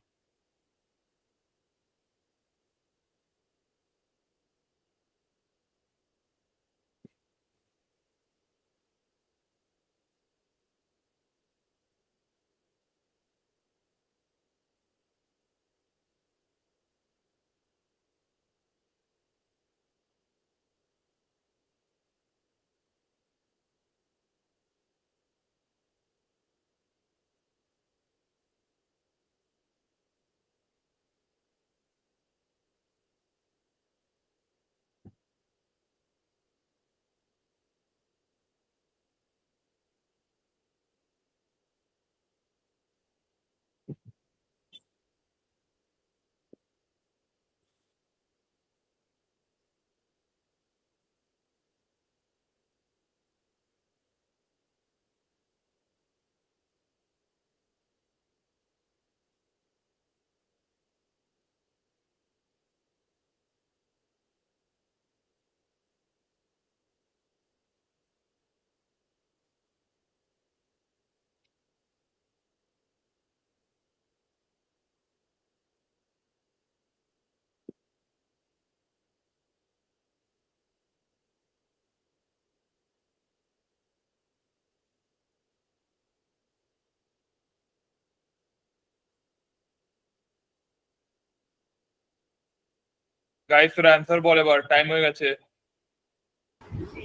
গাইস তোরা অ্যান্সার বল, এবার টাইম হয়ে গেছে।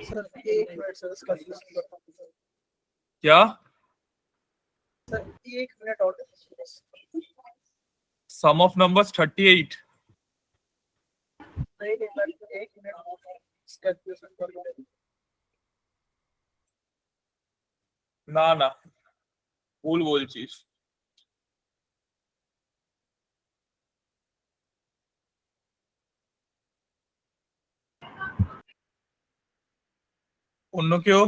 सर 1 मिनट सर, इसका solution करता हूँ सर। क्या? सर 1 मिनट और सम ऑफ नंबर्स 38। नहीं नहीं सर, 1 मिनट कैलकुलेशन कर लो। না না, ভুল বলছিস। অন্য কেউ?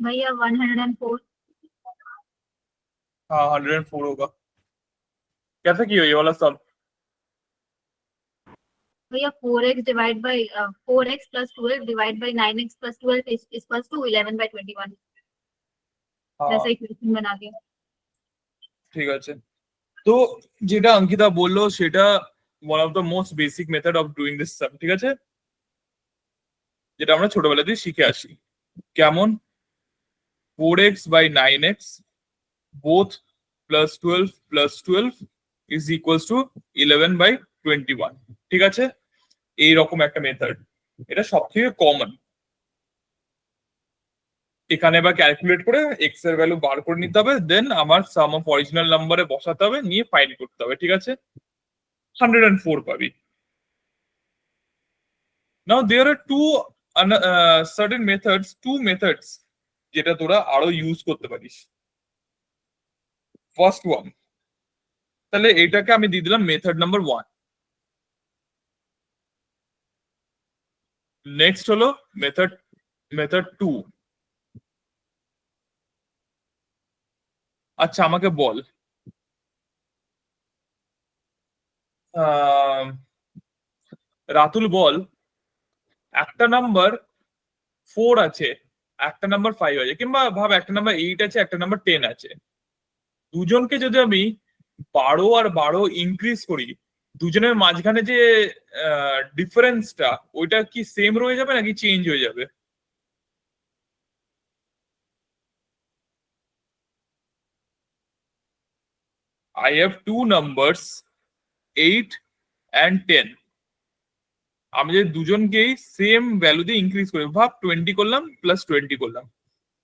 भैया 104। हाँ 104 होगा। कैसे की हो ये वाला सब? भैया 4x divide by 4x plus 12 divide by 9x plus 12 is equals to 11/21। हाँ जैसा इक्वेशन बना के। ঠিক আছে। তো যেটা অঙ্কিতা বললো সেটা one of the most basic method of doing this sum, ঠিক আছে, যেটা আমরা ছোটবেলা থেকে শিখে আসি। কেমন? 4x by 9x both plus 12 plus 12 is equals to 11/21, ঠিক আছে। এইরকম একটা মেথড, এটা সব থেকে কমন। এখানে এবার ক্যালকুলেট করে এক্স এর ভ্যালু বার করে নিতে হবে, দেন আমার সাম অফ অরিজিনাল নাম্বারে বসাতে হবে, নিয়ে ফাইন্ড করতে হবে, ঠিক আছে। 104 পাবি। নাও দেয়ার আর সার্টেন মেথডস, 2 মেথডস যেটা তোরা আরো ইউজ করতে পারিস। ফার্স্ট ওয়ান, তাহলে এটাকে আমি দিয়ে দিলাম মেথড নাম্বার 1। নেক্সট হলো মেথড মেথড 2। আচ্ছা আমাকে বল, রাতুল বল, একটা নাম্বার 4 আছে, একটা নাম্বার 5 আছে, কিংবা ভাব একটা নাম্বার 8 আছে, একটা নাম্বার 10 আছে। দুজনকে যদি আমি 12 আর 12 ইনক্রিজ করি, দুজনের মাঝখানে যে ডিফারেন্সটা ওইটা কি সেম রয়ে যাবে নাকি চেঞ্জ হয়ে যাবে? I have two numbers 8 and 10। আমি যদি দুজনকেই সেম ভ্যালু দিয়ে ইনক্রিজ করি, ভাব 20 করলাম প্লাস 20 করলাম,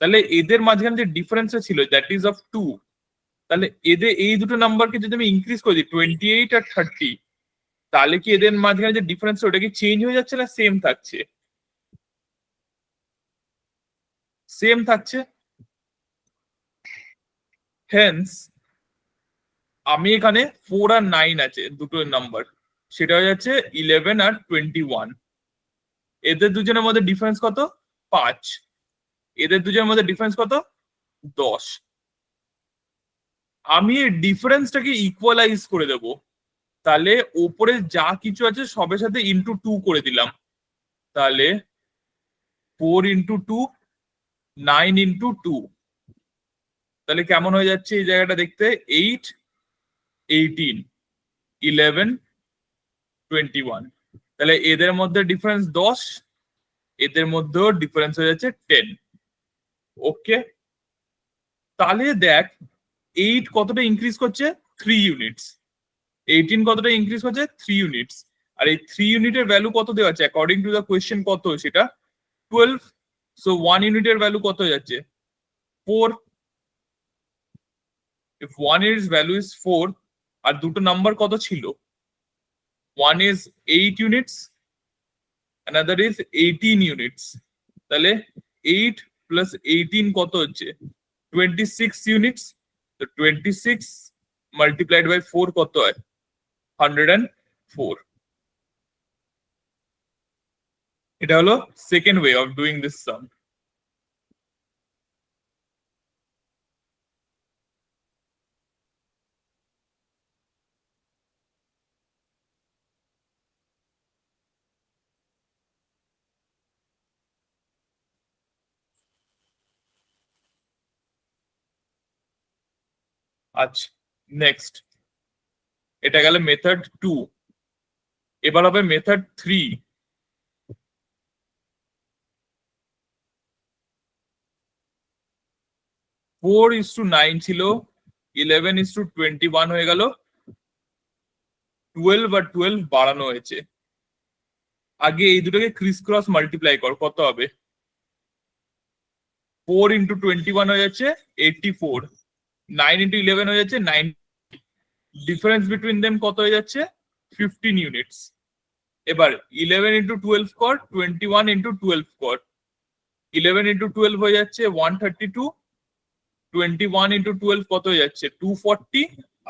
তাহলে এদের মাঝখানে যে ডিফারেন্সটা ছিল দ্যাট ইজ অফ 2। তাহলে এদের এই দুটো নাম্বারকে যদি আমি ইনক্রিজ করে দিই 28 আর 30, তাহলে কি এদের মাঝখানে যে ডিফারেন্স ওটা কি চেঞ্জ হয়ে যাচ্ছে না সেম থাকছে? সেম থাকছে। হেন্স আমি এখানে 4 আর 9 আছে দুটো নাম্বার, সেটা হয়ে যাচ্ছে 11 আর 21। এদের দুজনের মধ্যে ডিফারেন্স কত? 5। এদের দুজনের মধ্যে ডিফারেন্স কত? 10। আমি এই ডিফারেন্সটাকে ইকুয়ালাইজ করে দেব, তাহলে ওপরে যা কিছু আছে সবের সাথে ইন্টু 2 করে দিলাম, তাহলে 4 ইন্টু 2 9 ইন্টু 2, তাহলে কেমন হয়ে যাচ্ছে এই জায়গাটা দেখতে? 8 18 11 21। তাহলে এদের মধ্যে ডিফারেন্স 10, এদের মধ্যেও ডিফারেন্স হয়ে যাচ্ছে 10। ওকে, তাহলে দেখ 8 কতটা ইনক্রিজ করছে? 3 ইউনিটস। 18 কতটা ইনক্রিজ করছে? 3 ইউনিটস। আর এই 3 ইউনিটের ভ্যালু কত দেওয়া আছে অ্যাকর্ডিং টু দ্য কোয়েশ্চেন? কত সেটা? 12। সো 1 ইউনিটের ভ্যালু কত হয়ে যাচ্ছে? 4। if 1 is value is 4 আর দুটো নাম্বার কত ছিল? one is 8 units, another is 18 units, তাহলে 8 plus 18 কত হচ্ছে? 26 units। তো 26 multiplied by 4 কত হয়? 104। এটা হলো second way of doing this sum. আচ্ছা, নেক্সট এটা গেল মেথড 2। এবার হবে মেথড 3। 4:9 ছিল, 11:21 হয়ে গেল, 12 আর 12 বাড়ানো হয়েছে। আগে এই দুটোকে ক্রিস ক্রস মাল্টিপ্লাই কর, কত হবে? 4 ইন্টু 21 হয়ে যাচ্ছে 84, 9 ইন্টু 11 হয়ে যাচ্ছে 9। ডিফারেন্স বিটুইন দেম কত হয়ে যাচ্ছে? 15 ইউনিটস। এবার 11 ইন্টু 12 কর, 21 ইন্টু 12 কর, 11 ইন্টু 12 হয়ে যাচ্ছে 132, 21 ইন্টু 12 কত হয়ে যাচ্ছে? 240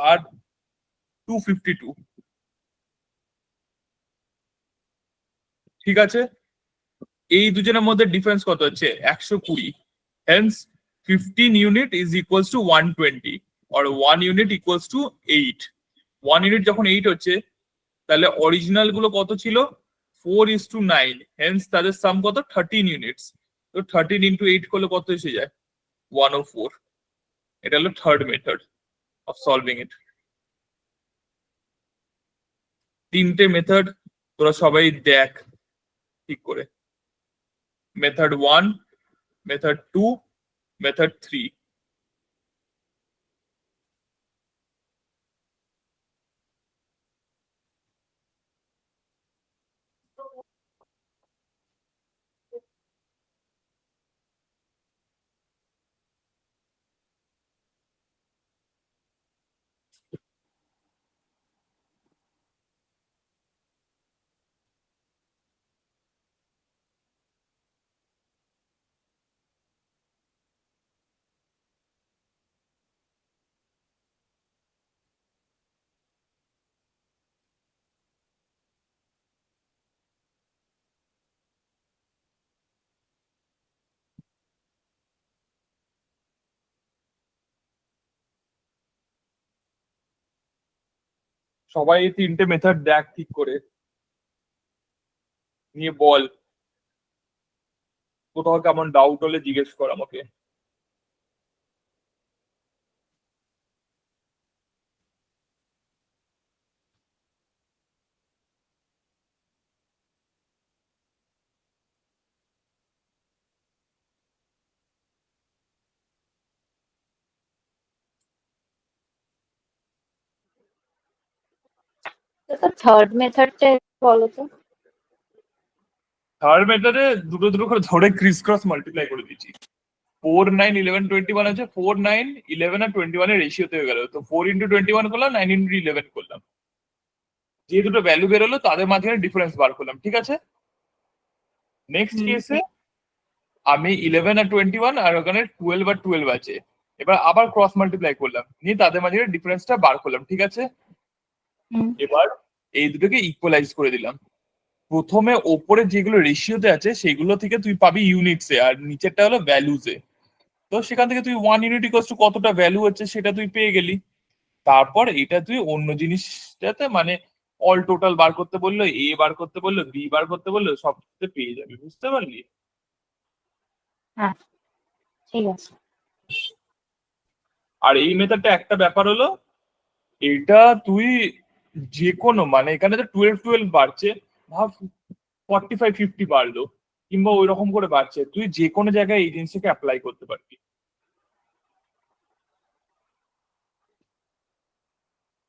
আর 252। ঠিক আছে, এই দুজনের মধ্যে ডিফারেন্স কত হচ্ছে? 120। Hence 15 unit is equals to 120 or 1 unit equals to 8। 1 unit যখন 8 হচ্ছে, তাহলে অরিজিনাল গুলো কত ছিল? 4:9। হেন্স তাদের সাম কত? 13 ইউনিটস। তো 13 ইন্টু 8 করলে কত এসে যায়? 104। এটা হলো থার্ড মেথড অফ সলভিং ইট। তিনটে মেথড তোরা সবাই দেখ ঠিক করে, মেথড 1, মেথড 2, মেথড 3। সবাই এই তিনটে মেথড দেখ ঠিক করে, নিয়ে বল কোথাও কেমন ডাউট হলে জিজ্ঞেস কর আমাকে। থার্ড মেথডটা বলো তো। থার্ড মেথডে দুটো দুটো করে ধরে ক্রিস ক্রস মাল্টিপ্লাই করে দিয়েছি। 4 9 11 21 আছে, 4 9 11 আর 21 এর রেশিওতে হয়ে গেল। তো 4 ইন্টু 21 করলাম, 9 ইন্টু 11 করলাম, যে দুটো ভ্যালু বেরোলো তাদের মাঝখানে ডিফারেন্স বার করলাম। ঠিক আছে, নেক্সট কেসে আমি 11 আর 21 আর ওখানে 12 আর 12 আছে, এবার আবার ক্রস মাল্টিপ্লাই করলাম, নিয়ে তাদের মাঝে ডিফারেন্সটা বার করলাম, ঠিক আছে? হুম। এবার এই দুটোকে ইকুয়ালাইজ করে দিলাম। প্রথমে ওপরে যেগুলো রেশিওতে আছে সেগুলো থেকে তুই পাবি ইউনিটসে, আর নিচেরটা হলো ভ্যালুজে। তো সেখান থেকে তুই 1 ইউনিট ইকুয়ালস টু কতটা ভ্যালু হচ্ছে সেটা তুই পেয়ে গেলি। তারপর এটা তুই অন্য জিনিসটাতে মানে অল টোটাল বার করতে বললো, এ বার করতে বললো, বি বার করতে বললো, সব পেয়ে যাবি, বুঝতে পারলি? হ্যাঁ, ঠিক আছে। আর এই মেথডটা একটা ব্যাপার হলো, এটা তুই যে কোনো মানে এখানে তো 12 বাড়ছে, ভাব 45-50 বাড়লো কিংবা ওই রকম করে বাড়ছে, তুই যে কোনো জায়গায় এই জিনিসটাকে অ্যাপ্লাই করতে পারবি।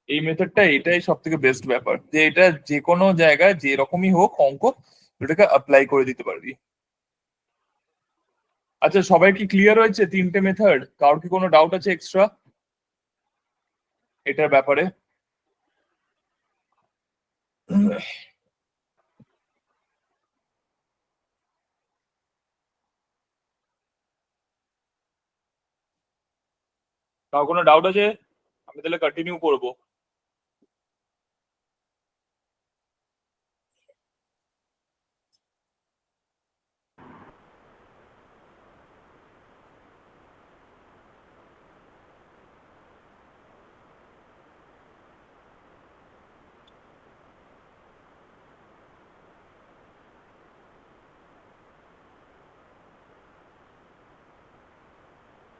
এই মেথডটা এটাই সব থেকে বেস্ট ব্যাপার, যে এটা যে কোনো জায়গায় যে রকমই হোক অঙ্ক এটাকে অ্যাপ্লাই করে দিতে পারবি। আচ্ছা, সবাই কি ক্লিয়ার হয়েছে তিনটে মেথড? কারোর কি কোনো ডাউট আছে এক্সট্রা এটার ব্যাপারে? কারোর কোনো ডাউট আছে? আমি তাহলে কন্টিনিউ করবো।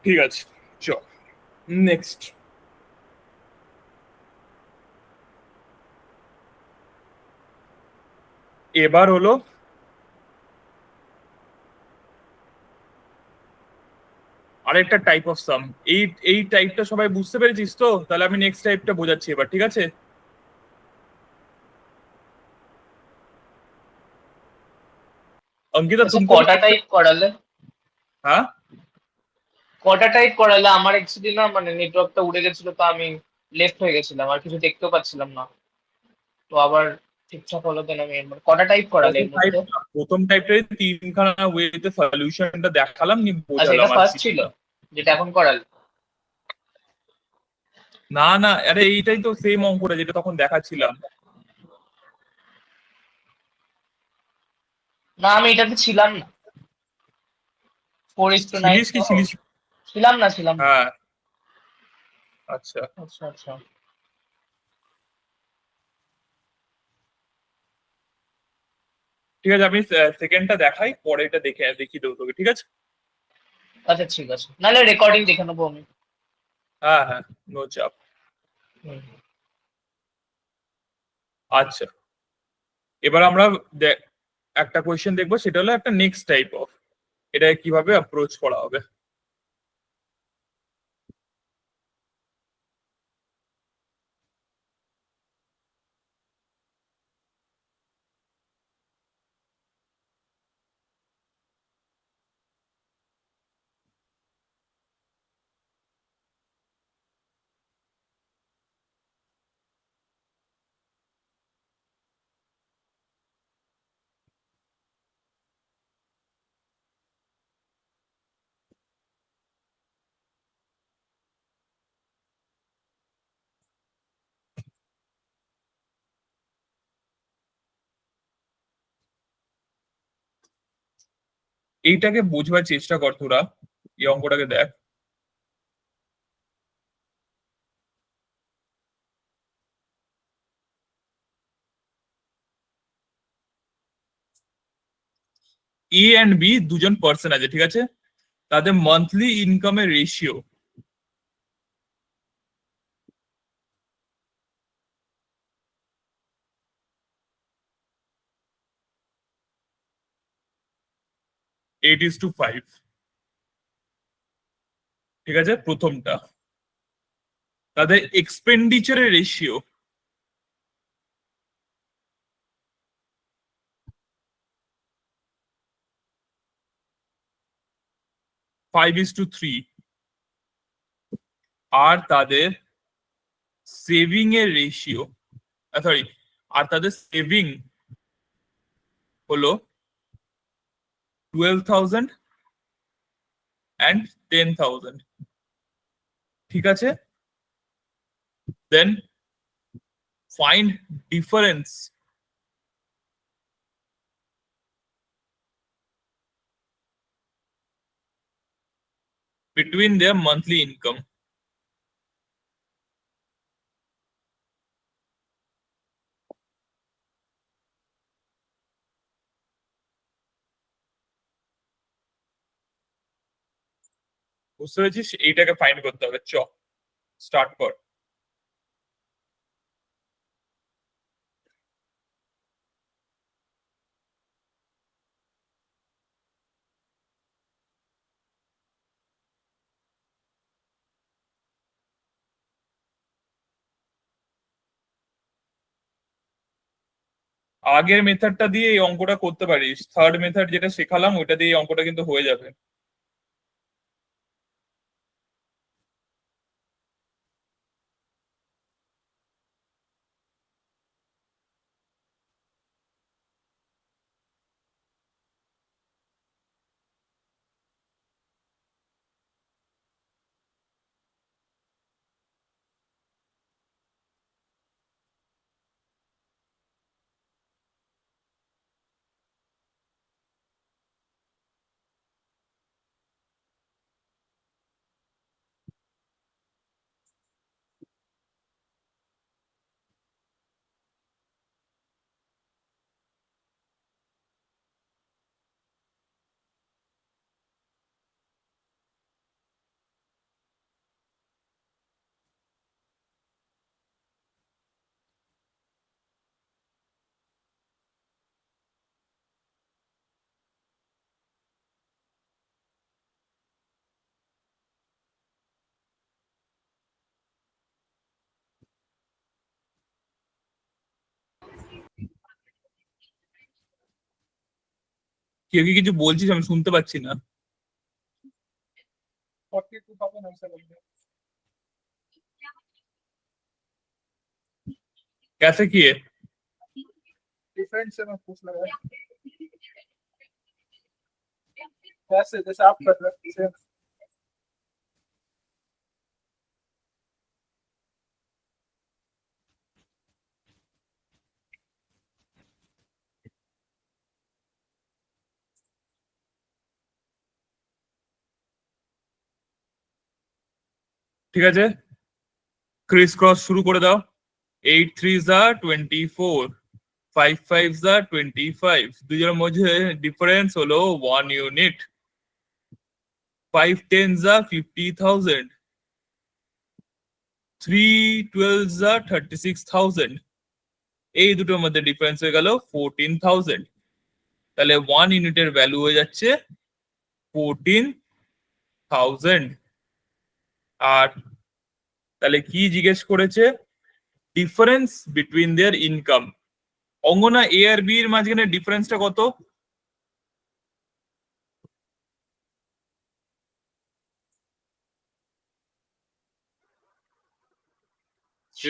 ঠিক আছে, চল নেক্সট। এবার হলো আরেকটা টাইপ অফ সাম। এই এই টাইপটা সবাই বুঝতে পেরেছিস তো? তাহলে আমি নেক্সট টাইপটা বোঝাচ্ছি এবার, ঠিক আছে? অঙ্কিতা আচ্ছা, তুমি কটা টাইপ করালে? হ্যাঁ, কটা টাইপ করালে? আমার অ্যাকচুয়ালি না মানে নেটওয়ার্কটা উড়ে গেছিল, তো আমি লেফট হয়ে গেছিলাম, আর কিছু দেখতেও পাচ্ছিলাম না। তো আবার ঠিকঠাক হলো কেন? আমি মানে কটা টাইপ করালে এর মধ্যে? প্রথম টাইপটাই তিনখানা ওয়েতে সলিউশনটা দেখালাম, নিয়ে আচ্ছা, এটা বোঝালাম আর ফার্স্ট কিছু ছিল না। যেটা এখন করালে? না না, আরে এইটাই তো সেম অঙ্কটা যেটা তখন দেখাচ্ছিলাম। না, আমি এটাতে ছিলাম না। 4:9 ছিলিস কি ছিলিস? ছিলাম না, ছিলাম না। হ্যাঁ, আচ্ছা আচ্ছা আচ্ছা। ঠিক আছে, আমি সেকেন্ডটা দেখাই, পরে এটা দেখে দেখিয়ে দেবো তোকে, ঠিক আছে? আচ্ছা ঠিক আছে, নাহলে রেকর্ডিং দেখে নেবো আমি। হ্যাঁ হ্যাঁ, নো চাপ। হুম। আচ্ছা, এবার আমরা একটা কোয়েশ্চেন দেখবো, সেটা হলো একটা নেক্সট টাইপ অফ, এটা কিভাবে অ্যাপ্রোচ করা হবে। এইটাকে বোঝবার চেষ্টা কর তোরা, এই অঙ্কটাকে দেখ। এ অ্যান্ড বি দুজন পার্সন আছে, ঠিক আছে? তাদের মান্থলি ইনকামের ratio eight is to five, ঠিক আছে? প্রথমটা। তাদের এক্সপেন্ডিচারের রেশিও 5:3, আর তাদের সেভিং এর রেশিও, সরি, আর তাদের সেভিং হলো 12,000 and 10,000। ঠিক আছে, then find difference between their monthly income. বুঝতে পেরেছিস? এইটাকে ফাইন্ড করতে হবে। চ স্টার্ট কর। আগের মেথডটা দিয়ে এই অঙ্কটা করতে পারিস, থার্ড মেথড যেটা শেখালাম ওটা দিয়ে এই অঙ্কটা কিন্তু হয়ে যাবে। কেউ কি কিছু বলছিস? আমি শুনতে পাচ্ছি না। 42,000 कैसे किए? डिफरेंस से मैं पूछ रहा है कैसे, जैसे आप कर रहे हैं ঠিক আছে, ক্রিস ক্রস শুরু করে দাও। 8 3 যা 24, 5 5 যা 25, দুজনের মধ্যে ডিফারেন্স হলো 1 ইউনিট। 5 10 যা 50,000, 3 12 যা 36,000, এই দুটোর মধ্যে ডিফারেন্স হয়ে গেল 14,000। তাহলে 1 ইউনিটের ভ্যালু হয়ে যাচ্ছে 14,000। আর তাহলে কি জিজ্ঞেস করেছে? Difference between their income. Angana A আর বি এর মাঝখানে ডিফারেন্সটা কত?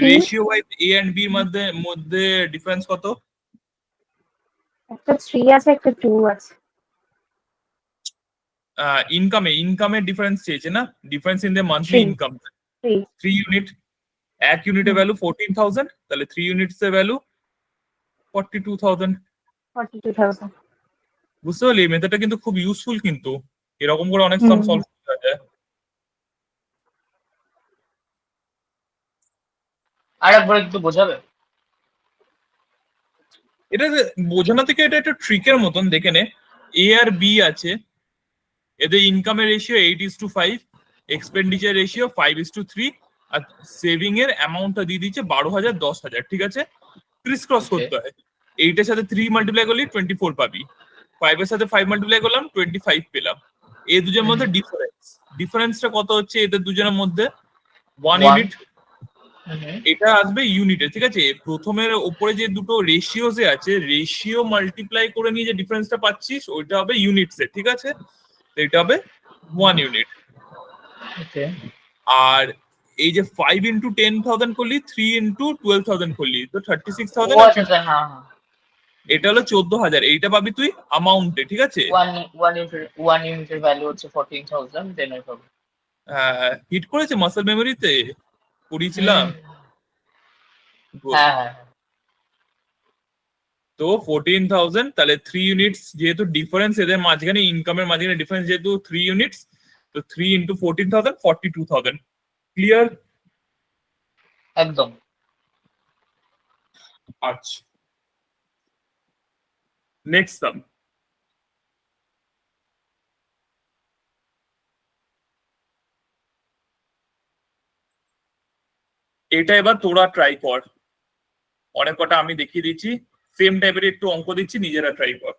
Ratio wise A and B এর মধ্যে মধ্যে ডিফারেন্স কত? একটা 3 আছে একটা 2 আছে। ইনকামের ডিফারেন্স চেয়েছে না? Difference in the monthly Three. Income 3 3 unit. এক ইউনিটের ভ্যালু 14,000, তাহলে 3 ইউনিটস এর ভ্যালু 42,000। 42,000। বুঝতে পারলি? এই মেথডটা কিন্তু খুব ইউজফুল, কিন্তু এরকম করে অনেক সাম সলভ করা যায়। আর একবার একটু বোঝাবে? এটা বোঝানো থেকে এটা একটা ট্রিকের মতন, দেখে নে। এ আর বি আছে, এদের ইনকামের রেশিও 8:5, এক্সপেন্ডিচার রেশিও 5:3, আর সেভিং এর অ্যামাউন্টটা দিয়ে দিচ্ছে 12,000 10,000। ঠিক আছে, ক্রিস ক্রস Okay. করতে হয়। 8 এর সাথে 3 মাল্টিপ্লাই করলে 24 পাবি, 5 এর সাথে 5 মাল্টিপ্লাই করলাম 25 পেলাম। এই দুজনের মধ্যে ডিফারেন্সটা কত হচ্ছে এদের দুজনের মধ্যে? 1 One. ইউনিট। এটা আসবে ইউনিটে। ঠিক আছে, প্রথমের উপরে যে দুটো রেশিওসে আছে, রেশিও মাল্টিপ্লাই করে নিয়ে যে ডিফারেন্সটা পাচ্ছিস ওইটা হবে ইউনিটসে। ঠিক আছে, তো এটা হবে 1 ইউনিট। ওকে। আর এই যে 5 ইন্টু 10,000 করলি, 3 ইন্টু 12,000 করলি, তো 36,000। ও আচ্ছা আচ্ছা, হ্যাঁ হ্যাঁ। এটা হলো 14,000। এইটা পাবি তুই অ্যামাউন্টে। ঠিক আছে, ওয়ান ইউনিটের ভ্যালু হচ্ছে 14,000, দেন আই পাবো। হিট করেছে মাসল মেমোরিতে পড়িয়েছিলাম Good. হ্যাঁ হ্যাঁ তো 14,000 তাহলে 3 ইউনিটস যেহেতু ডিফারেন্স এদের মাঝখানে ইনকামের মাঝখানে ডিফারেন্স যেহেতু 3 ইউনিটস তো 3 ইন্টু 14,000 42,000 ক্লিয়ার একদম আচ্ছা নেক্সট সাম এটা এবার তোরা ট্রাই কর অনেক কটা আমি দেখিয়ে দিচ্ছি সেম টাইপের একটু অঙ্ক দিচ্ছি নিজেরা ট্রাই কর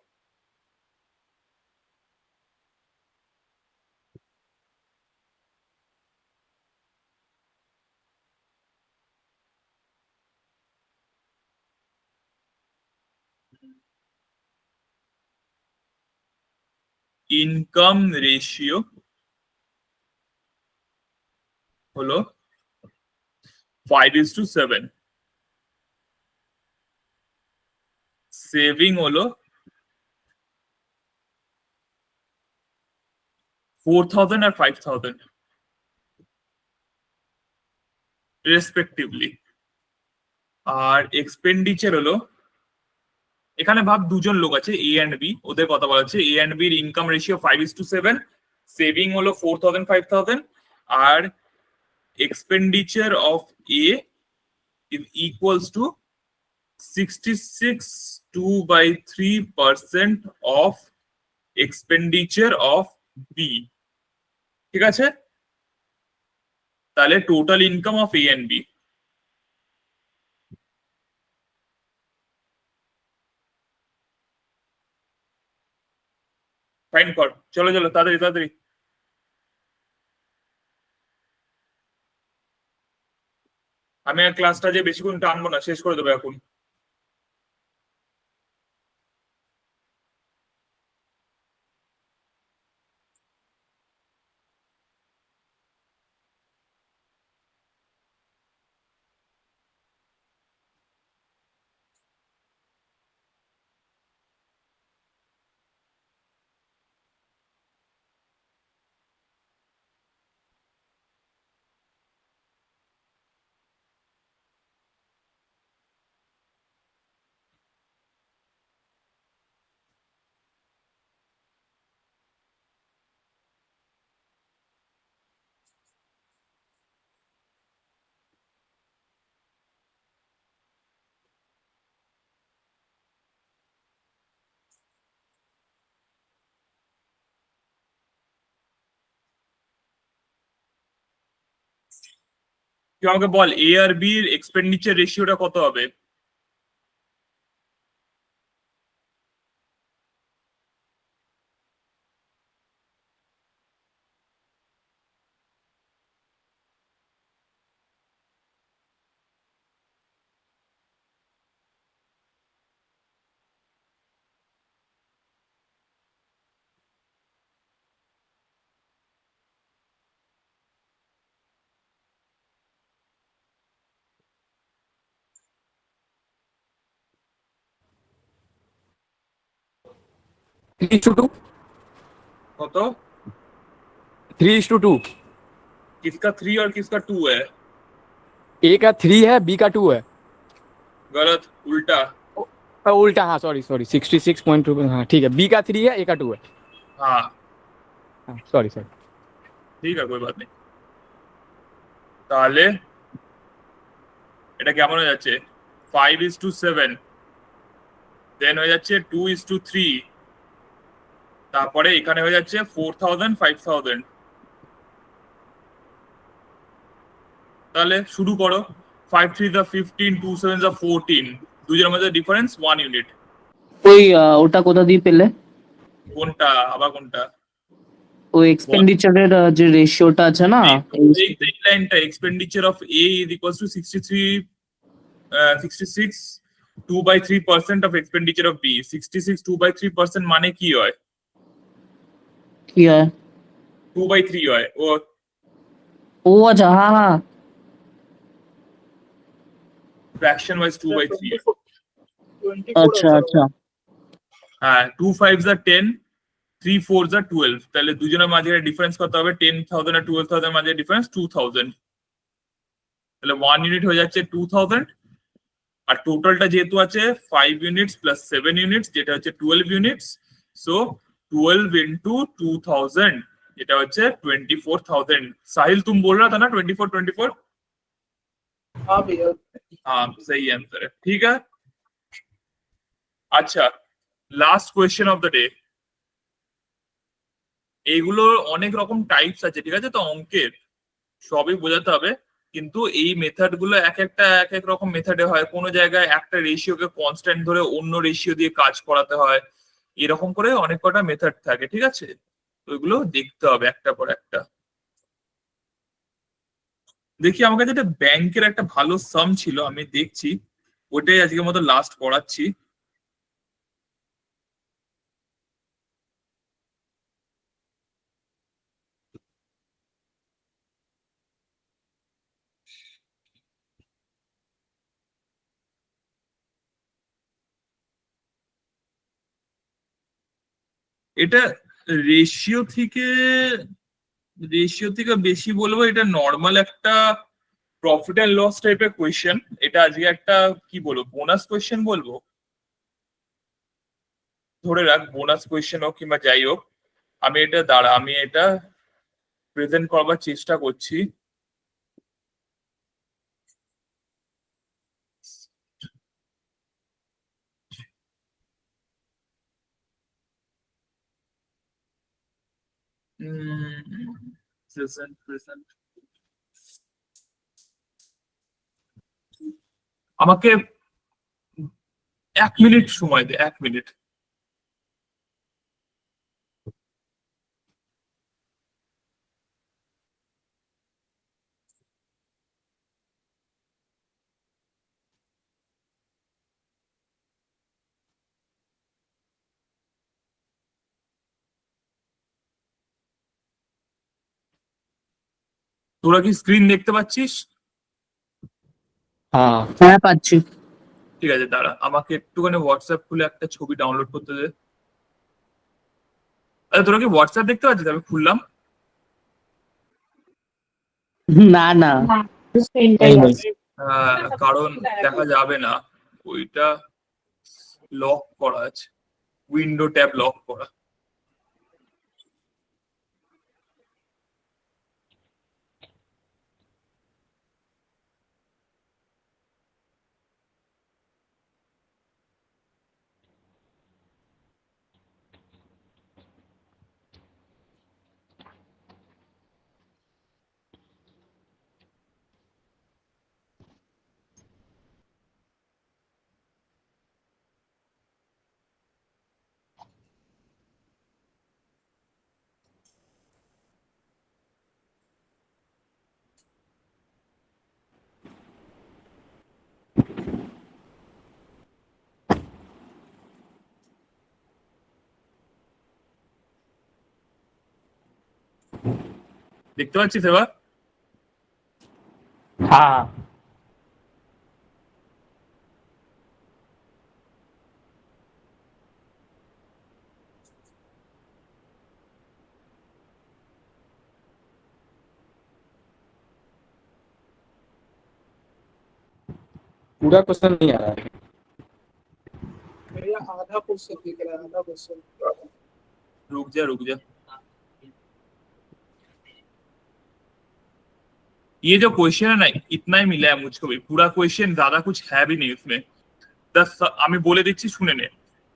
ইনকাম রেশিও হলো 5:7 সেভিং হলো 4,000 আর 5,000 রেসপেক্টিভলি আর এক্সপেন্ডিচার হলো এখানে ভাব দুজন লোক আছে এ এন্ড বি ওদের কথা বলা হচ্ছে এ এন্ড বির ইনকাম রেশিও 5:7 সেভিং হলো 4,000 5,000 আর expenditure of A is equals to 66 2/3% of expenditure of B ঠিক আছে তাহলে total income of A and B fine কর চলো চলো তাড়াতাড়ি তাড়াতাড়ি আমি আর ক্লাসটা যে বেশিক্ষণ টানবো না শেষ করে দেবো এখন তুই আমাকে বল এ আর বি এর এক্সপেন্ডিচার রেশিওটা কত হবে थ्री टू टू কত 3:2 किसका 3 और किसका 2 है ए का 3 है बी का 2 है गलत उल्टा उल्टा हाँ सॉरी सॉरी 66.2 हाँ ठीक है बी का 3 है ए का 2 है हाँ सॉरी सॉरी ঠিক আছে कोई बात नहीं তাহলে এটা কেমন হয়ে যাচ্ছে 5:7 দেন হয়ে যাচ্ছে 2:3 তারপরে এখানে হয়ে যাচ্ছে 4,000 5,000 তাহলে শুরু করো 5 3 যা 15 2 7 যা 14 দুজনের মধ্যে ডিফারেন্স 1 ইউনিট ওই ওটা কোথা দিয়ে পেলে কোনটা আবার কোনটা ওই এক্সপেন্ডিচারের যে রেশিওটা আছে না এই লাইনটা expenditure of A is equals to 66 2/3% of expenditure of B 66 2/3% মানে কি হয় কি হয় 2/3 হয় ও ও আচ্ছা হ্যাঁ হ্যাঁ ফ্র্যাকশন ওয়াইজ 2/3 24 আচ্ছা আচ্ছা হ্যাঁ 2 5s are 10 3 4s are 12, তাহলে দুজনের মাঝে ডিফারেন্স কত হবে? 10,000 আর 12,000 মাঝে ডিফারেন্স 2,000, তাহলে 1 ইউনিট হয়ে যাচ্ছে 2,000। আর টোটালটা যেহেতু আছে 5 ইউনিটস প্লাস 7 ইউনিটস, যেটা হচ্ছে 12 ইউনিটস, সো 12 ইন্টু 2,000, এটা হচ্ছে 24,000। साहिल तुम बोल रहा था ना 24? हाँ भैया। हाँ सही आंसर है, ठीक है। अच्छा, last question of the day. এগুলোর অনেক রকম টাইপস আছে, ঠিক আছে, তো অঙ্কের সবই বোঝাতে হবে, কিন্তু এই মেথড গুলো এক এক রকম মেথডে হয়। কোনো জায়গায় একটা রেশিওকে কনস্ট্যান্ট ধরে অন্য রেশিও দিয়ে কাজ করাতে হয়, এরকম করে অনেক কটা মেথড থাকে, ঠিক আছে, তো এগুলো দেখতে হবে একটা পর একটা। দেখি আমাকে যেটা ব্যাংকের একটা ভালো সাম ছিল, আমি দেখছি, ওটাই আজকের মতো লাস্ট পড়াচ্ছি। এটা রেশিও থেকে বেশি বলবো, এটা নর্মাল একটা প্রফিট অ্যান্ড লস টাইপের কোয়েশ্চেন। এটা আজকে একটা কি বলবো, বোনাস কোয়েশ্চেন বলবো, ধরে রাখ বোনাস কোয়েশ্চেন হোক কিংবা যাই হোক। আমি এটা প্রেজেন্ট করবার চেষ্টা করছি। প্রেজেন্ট আমাকে 1 মিনিট সময় দে, 1 মিনিট। তোরা কি স্ক্রিন দেখতে পাচ্ছিস? হ্যাঁ হ্যাঁ পাচ্ছি। ঠিক আছে, দাঁড়া, আমাকে একটুখানি হোয়াটসঅ্যাপ খুলে একটা ছবি ডাউনলোড করতে দে। আচ্ছা, তোরা কি হোয়াটসঅ্যাপ দেখতে পাচ্ছিস? আমি খুললাম। না না, এই নেই। কারণ দেখা যাবে না, ওইটা লক করা আছে, উইন্ডো ট্যাব লক করা। দেখতে পাচ্ছিস এবার? হ্যাঁ पूरा क्वेश्चन नहीं आ रहा है। भैया आधा क्वेश्चन दिख रहा है, आधा क्वेश्चन। रुक जा। ये जो क्वेश्चन है ना, इतना ही मिला है मुझको भी, पूरा क्वेश्चन ज्यादा कुछ है भी नहीं उसमें। আমি বলে দিচ্ছি, শুনে নে।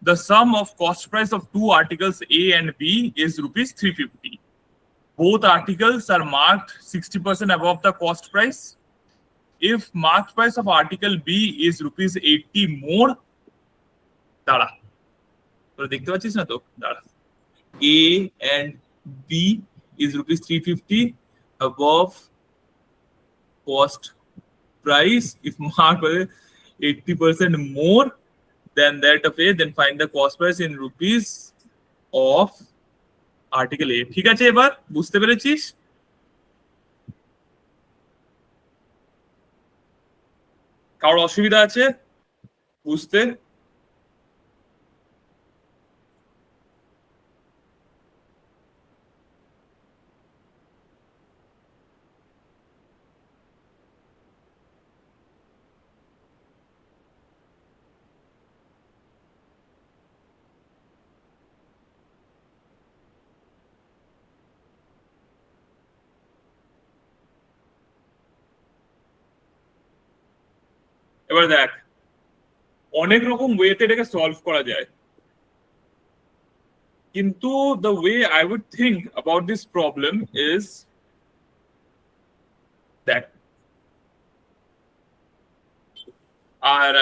The sum of cost price of two articles A and B is rupees 350. Both articles are marked 60% above the cost price. If marked price of article B is rupees 80 more, দাঁড়া, তোরা দেখতে পাচ্ছিস না তো? দাঁড়া, A and B is rupees 350 above cost price. If marked 80% more than that of A, then find the cost price in rupees of article A. ঠিক আছে, এবার বুঝতে পেরেছিস? কারোর অসুবিধা আছে বুঝতে? এবার দেখ অনেক রকম ওয়েতে এটাকে সলভ করা যায়, কিন্তু the way I would think about this problem is that আর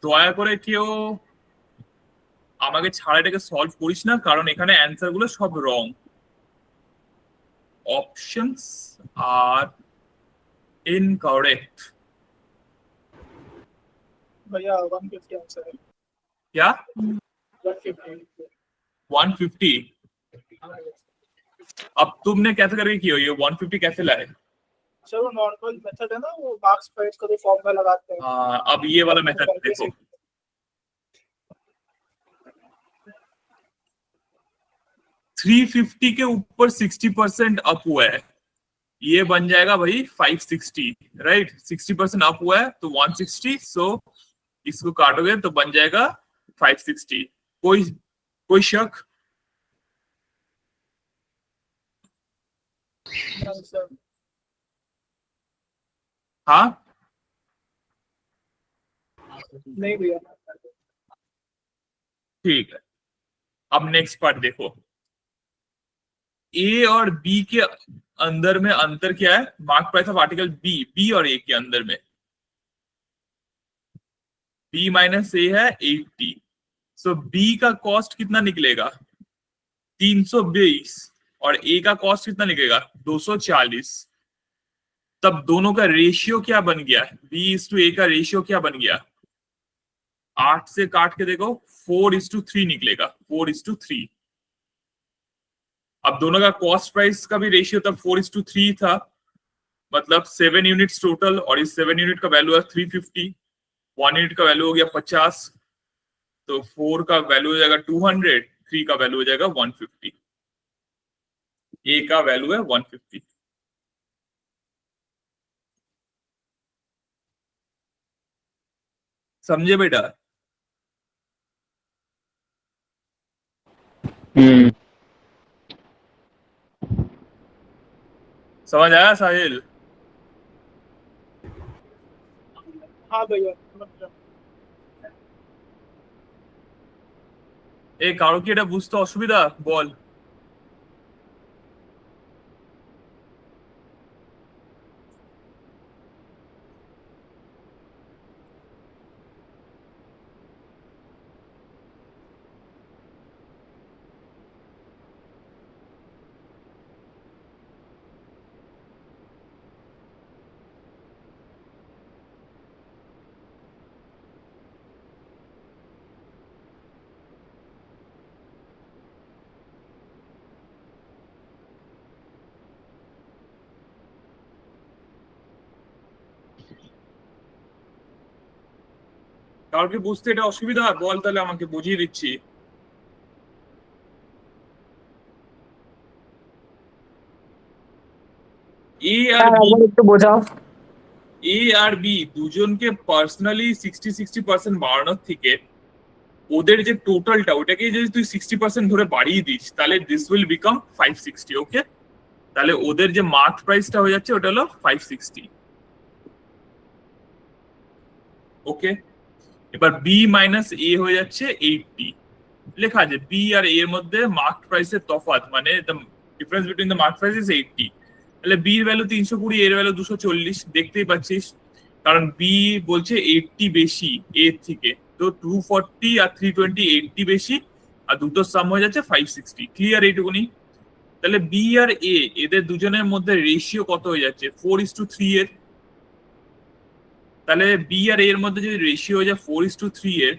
দয়া করে কেউ আমাকে ছাড়া এটাকে সলভ করিস না, কারণ এখানে অ্যান্সার গুলো সব রং। অপশনস আর ইনকারেক্ট। भैया 150 आंसर है। क्या 150 150? अब तुमने कैसे करके की हो ये 150 कैसे लाए? चलो नॉर्मल मेथड है ना, वो मार्क्स पॉइंट्स को तो फॉर्म में लगाते हैं। हाँ, अब ये वाला मेथड देखो। $350 के ऊपर 60% अप हुआ है, ये बन जाएगा भाई 560, राइट? 60% अप हुआ है तो 160, सो इसको काटोगे तो बन जाएगा 560। कोई शक? आंसर हाँ, नहीं भैया। ठीक है। अब नेक्स्ट पार्ट देखो, ए और बी के अंदर में अंतर क्या है? Mark price of article B, B और ए के अंदर में बी माइनस ए है 80, सो बी का कॉस्ट कितना निकलेगा? 320 और ए का कॉस्ट कितना निकलेगा? 240। तब दोनों का रेशियो क्या बन गया? B/A का रेशियो क्या बन गया? 8 से काट के देखो 4:3 निकलेगा, 4:3। अब दोनों का कॉस्ट प्राइस का भी रेशियो तब 4:3 था, मतलब 7 यूनिट्स टोटल, और इस 7 यूनिट का वैल्यू है 350, 1 यूनिट का वैल्यू हो गया 50, तो 4 का वैल्यू हो जाएगा 200, 3 का वैल्यू हो जाएगा 150, ए का वैल्यू है 150। समझे बेटा? समझ आया साहिल? हाँ भैया समझ गया। কারো কি এটা বুঝতে অসুবিধা বল? কারো কি বুঝতে এটা অসুবিধা বল, তাহলে আমাকে বুঝিয়ে দিচ্ছি। এ আর বি, একটু বোঝাও। এ আর বি দুজনকে পার্সোনালি 60% বাড়ানোর থেকে ওদের যে টোটালটা ওটাকে যদি তুই 60% ধরে বাড়িয়ে দিস, তাহলে দিস উইল বিকাম 560। ওকে, তাহলে ওদের যে মার্ক প্রাইসটা হয়ে যাচ্ছে ওটা হলো 560। ওকে, এবার বি মাইনাস এ হয়ে যাচ্ছে 80। লেখা আছে বি আর এর মধ্যে মার্ক প্রাইসের তফাৎ, মানে the difference between the mark price is 80। তাহলে বি এর ভ্যালু 320, এর ভ্যালু 240, দেখতেই পাচ্ছিস, কারণ বি বলছে 80 বেশি এর থেকে, তো 240 আর 320 80 বেশি, আর দুটোর সাম হয়ে যাচ্ছে 560। ক্লিয়ার এইটুকুনি? তাহলে বি আর এ এদের দুজনের মধ্যে রেশিও কত হয়ে যাচ্ছে? 4:3 এর। তাহলে বি আর এর মধ্যে যদি রেশিও হয়ে যায় 4:3 এর,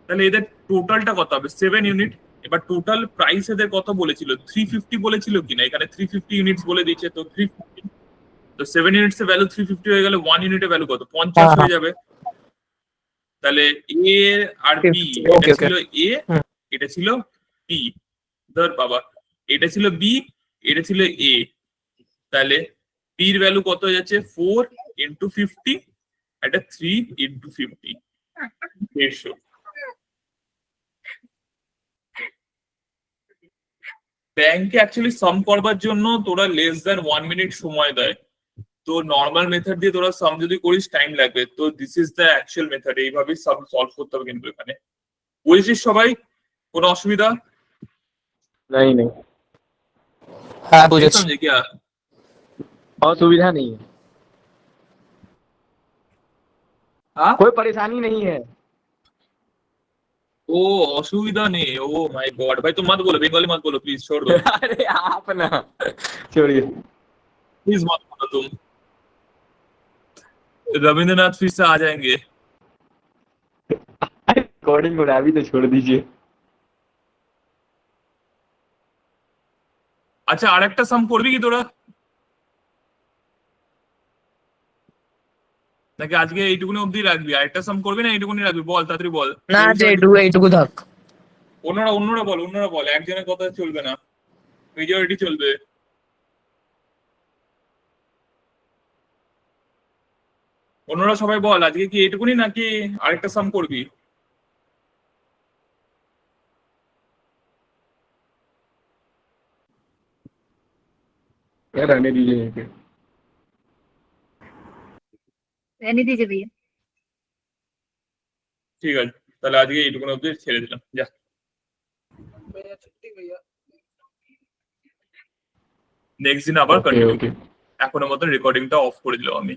তাহলে এদের টোটালটা কত হবে? 7 ইউনিট। এবার টোটাল প্রাইস এদের কত বলেছিল? 350 বলেছিল কিনা? এখানে 350 ইউনিটস বলে দিয়েছে, তো 350, তো 7 ইউনিটস এর ভ্যালু 350 হয়ে গেলে 1 ইউনিটের ভ্যালু কত? 50 হয়ে যাবে। তাহলে এ আর বি, এটা ছিল এ, এটা ছিল বি, ধর বাবা এটা ছিল বি, এটা ছিল এ, তাহলে বি এর ভ্যালু কত হয়ে যাচ্ছে? 4 × 50, এটা 3 × 50, 150। ব্যাংকে অ্যাকচুয়ালি সাম করবার জন্য তোরা লেস দ্যান 1 মিনিট সময় দেয়, তো নর্মাল মেথড দিয়ে তোরা সাম যদি করিস টাইম লাগবে, তো this is the actual method, এইভাবেই সাম সলভ করতে হবে কিন্তু এখানে। বুঝেছিস সবাই? কোনো অসুবিধা? नहीं नहीं হ্যাঁ नहीं বুঝেছি। समझे क्या? असुविधा नहीं है, हाँ? कोई परेशानी नहीं है। ओ असुविधा नहीं, ओ माय गॉड भाई, तुम मत बोलो, बंगाली मत बोलो प्लीज, छोड़ दो अरे आप ना छोड़िए। प्लीज मत बोलो तुम। रविंद्रनाथ फिर से आ जाएंगे। रिकॉर्डिंग हो रहा है अभी, तो छोड़ दीजिए। আচ্ছা আর একটা সাম করবি কি তোরা, নাকি আজকে এইটুকুনি অবধি রাখবি? আরেকটা সাম করবি না এইটুকুনি রাখবি? বল তাড়াতাড়ি বল। না যে এইটুকু থাক। অন্যরা বল, একজনের কথা চলবে না, মেজরিটি চলবে। অন্যরা সবাই বল, আজকে কি এইটুকুনি নাকি আরেকটা সাম করবি? यार रहने दीजिए यहीं पे। रहने दीजिए भैया। ঠিক আছে, তাহলে আজকে এইটুকুনি অবধি ছেড়ে দিলাম, যা। भैया छुट्टी भैया। নেক্সট দিন আবার ओके কন্টিনিউ। ओके এখনো মতন রেকর্ডিংটা অফ করে দিলাম আমি।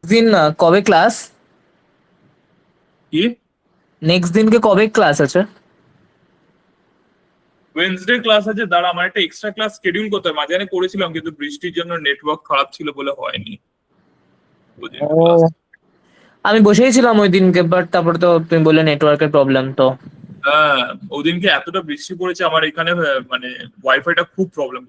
দিন কবে ক্লাস? কি নেক্সট দিনকে কবে ক্লাস আছে? ওয়েডনেসডে ক্লাস আছে, দাঁড়া আমার একটা এক্সট্রা ক্লাস শিডিউল করতে হবে, মাঝখানে করেছিলাম কিন্তু বৃষ্টির জন্য নেটওয়ার্ক খারাপ ছিল বলে হয়নি। বুঝলি? আমি বসেই ছিলাম ওই দিনকে, বাট তারপর তো তুমি বললে নেটওয়ার্কের প্রবলেম। তো হ্যাঁ, ওদিনকে এতটা বৃষ্টি পড়েছে আমার এখানে, মানে ওয়াইফাইটা খুব প্রবলেম।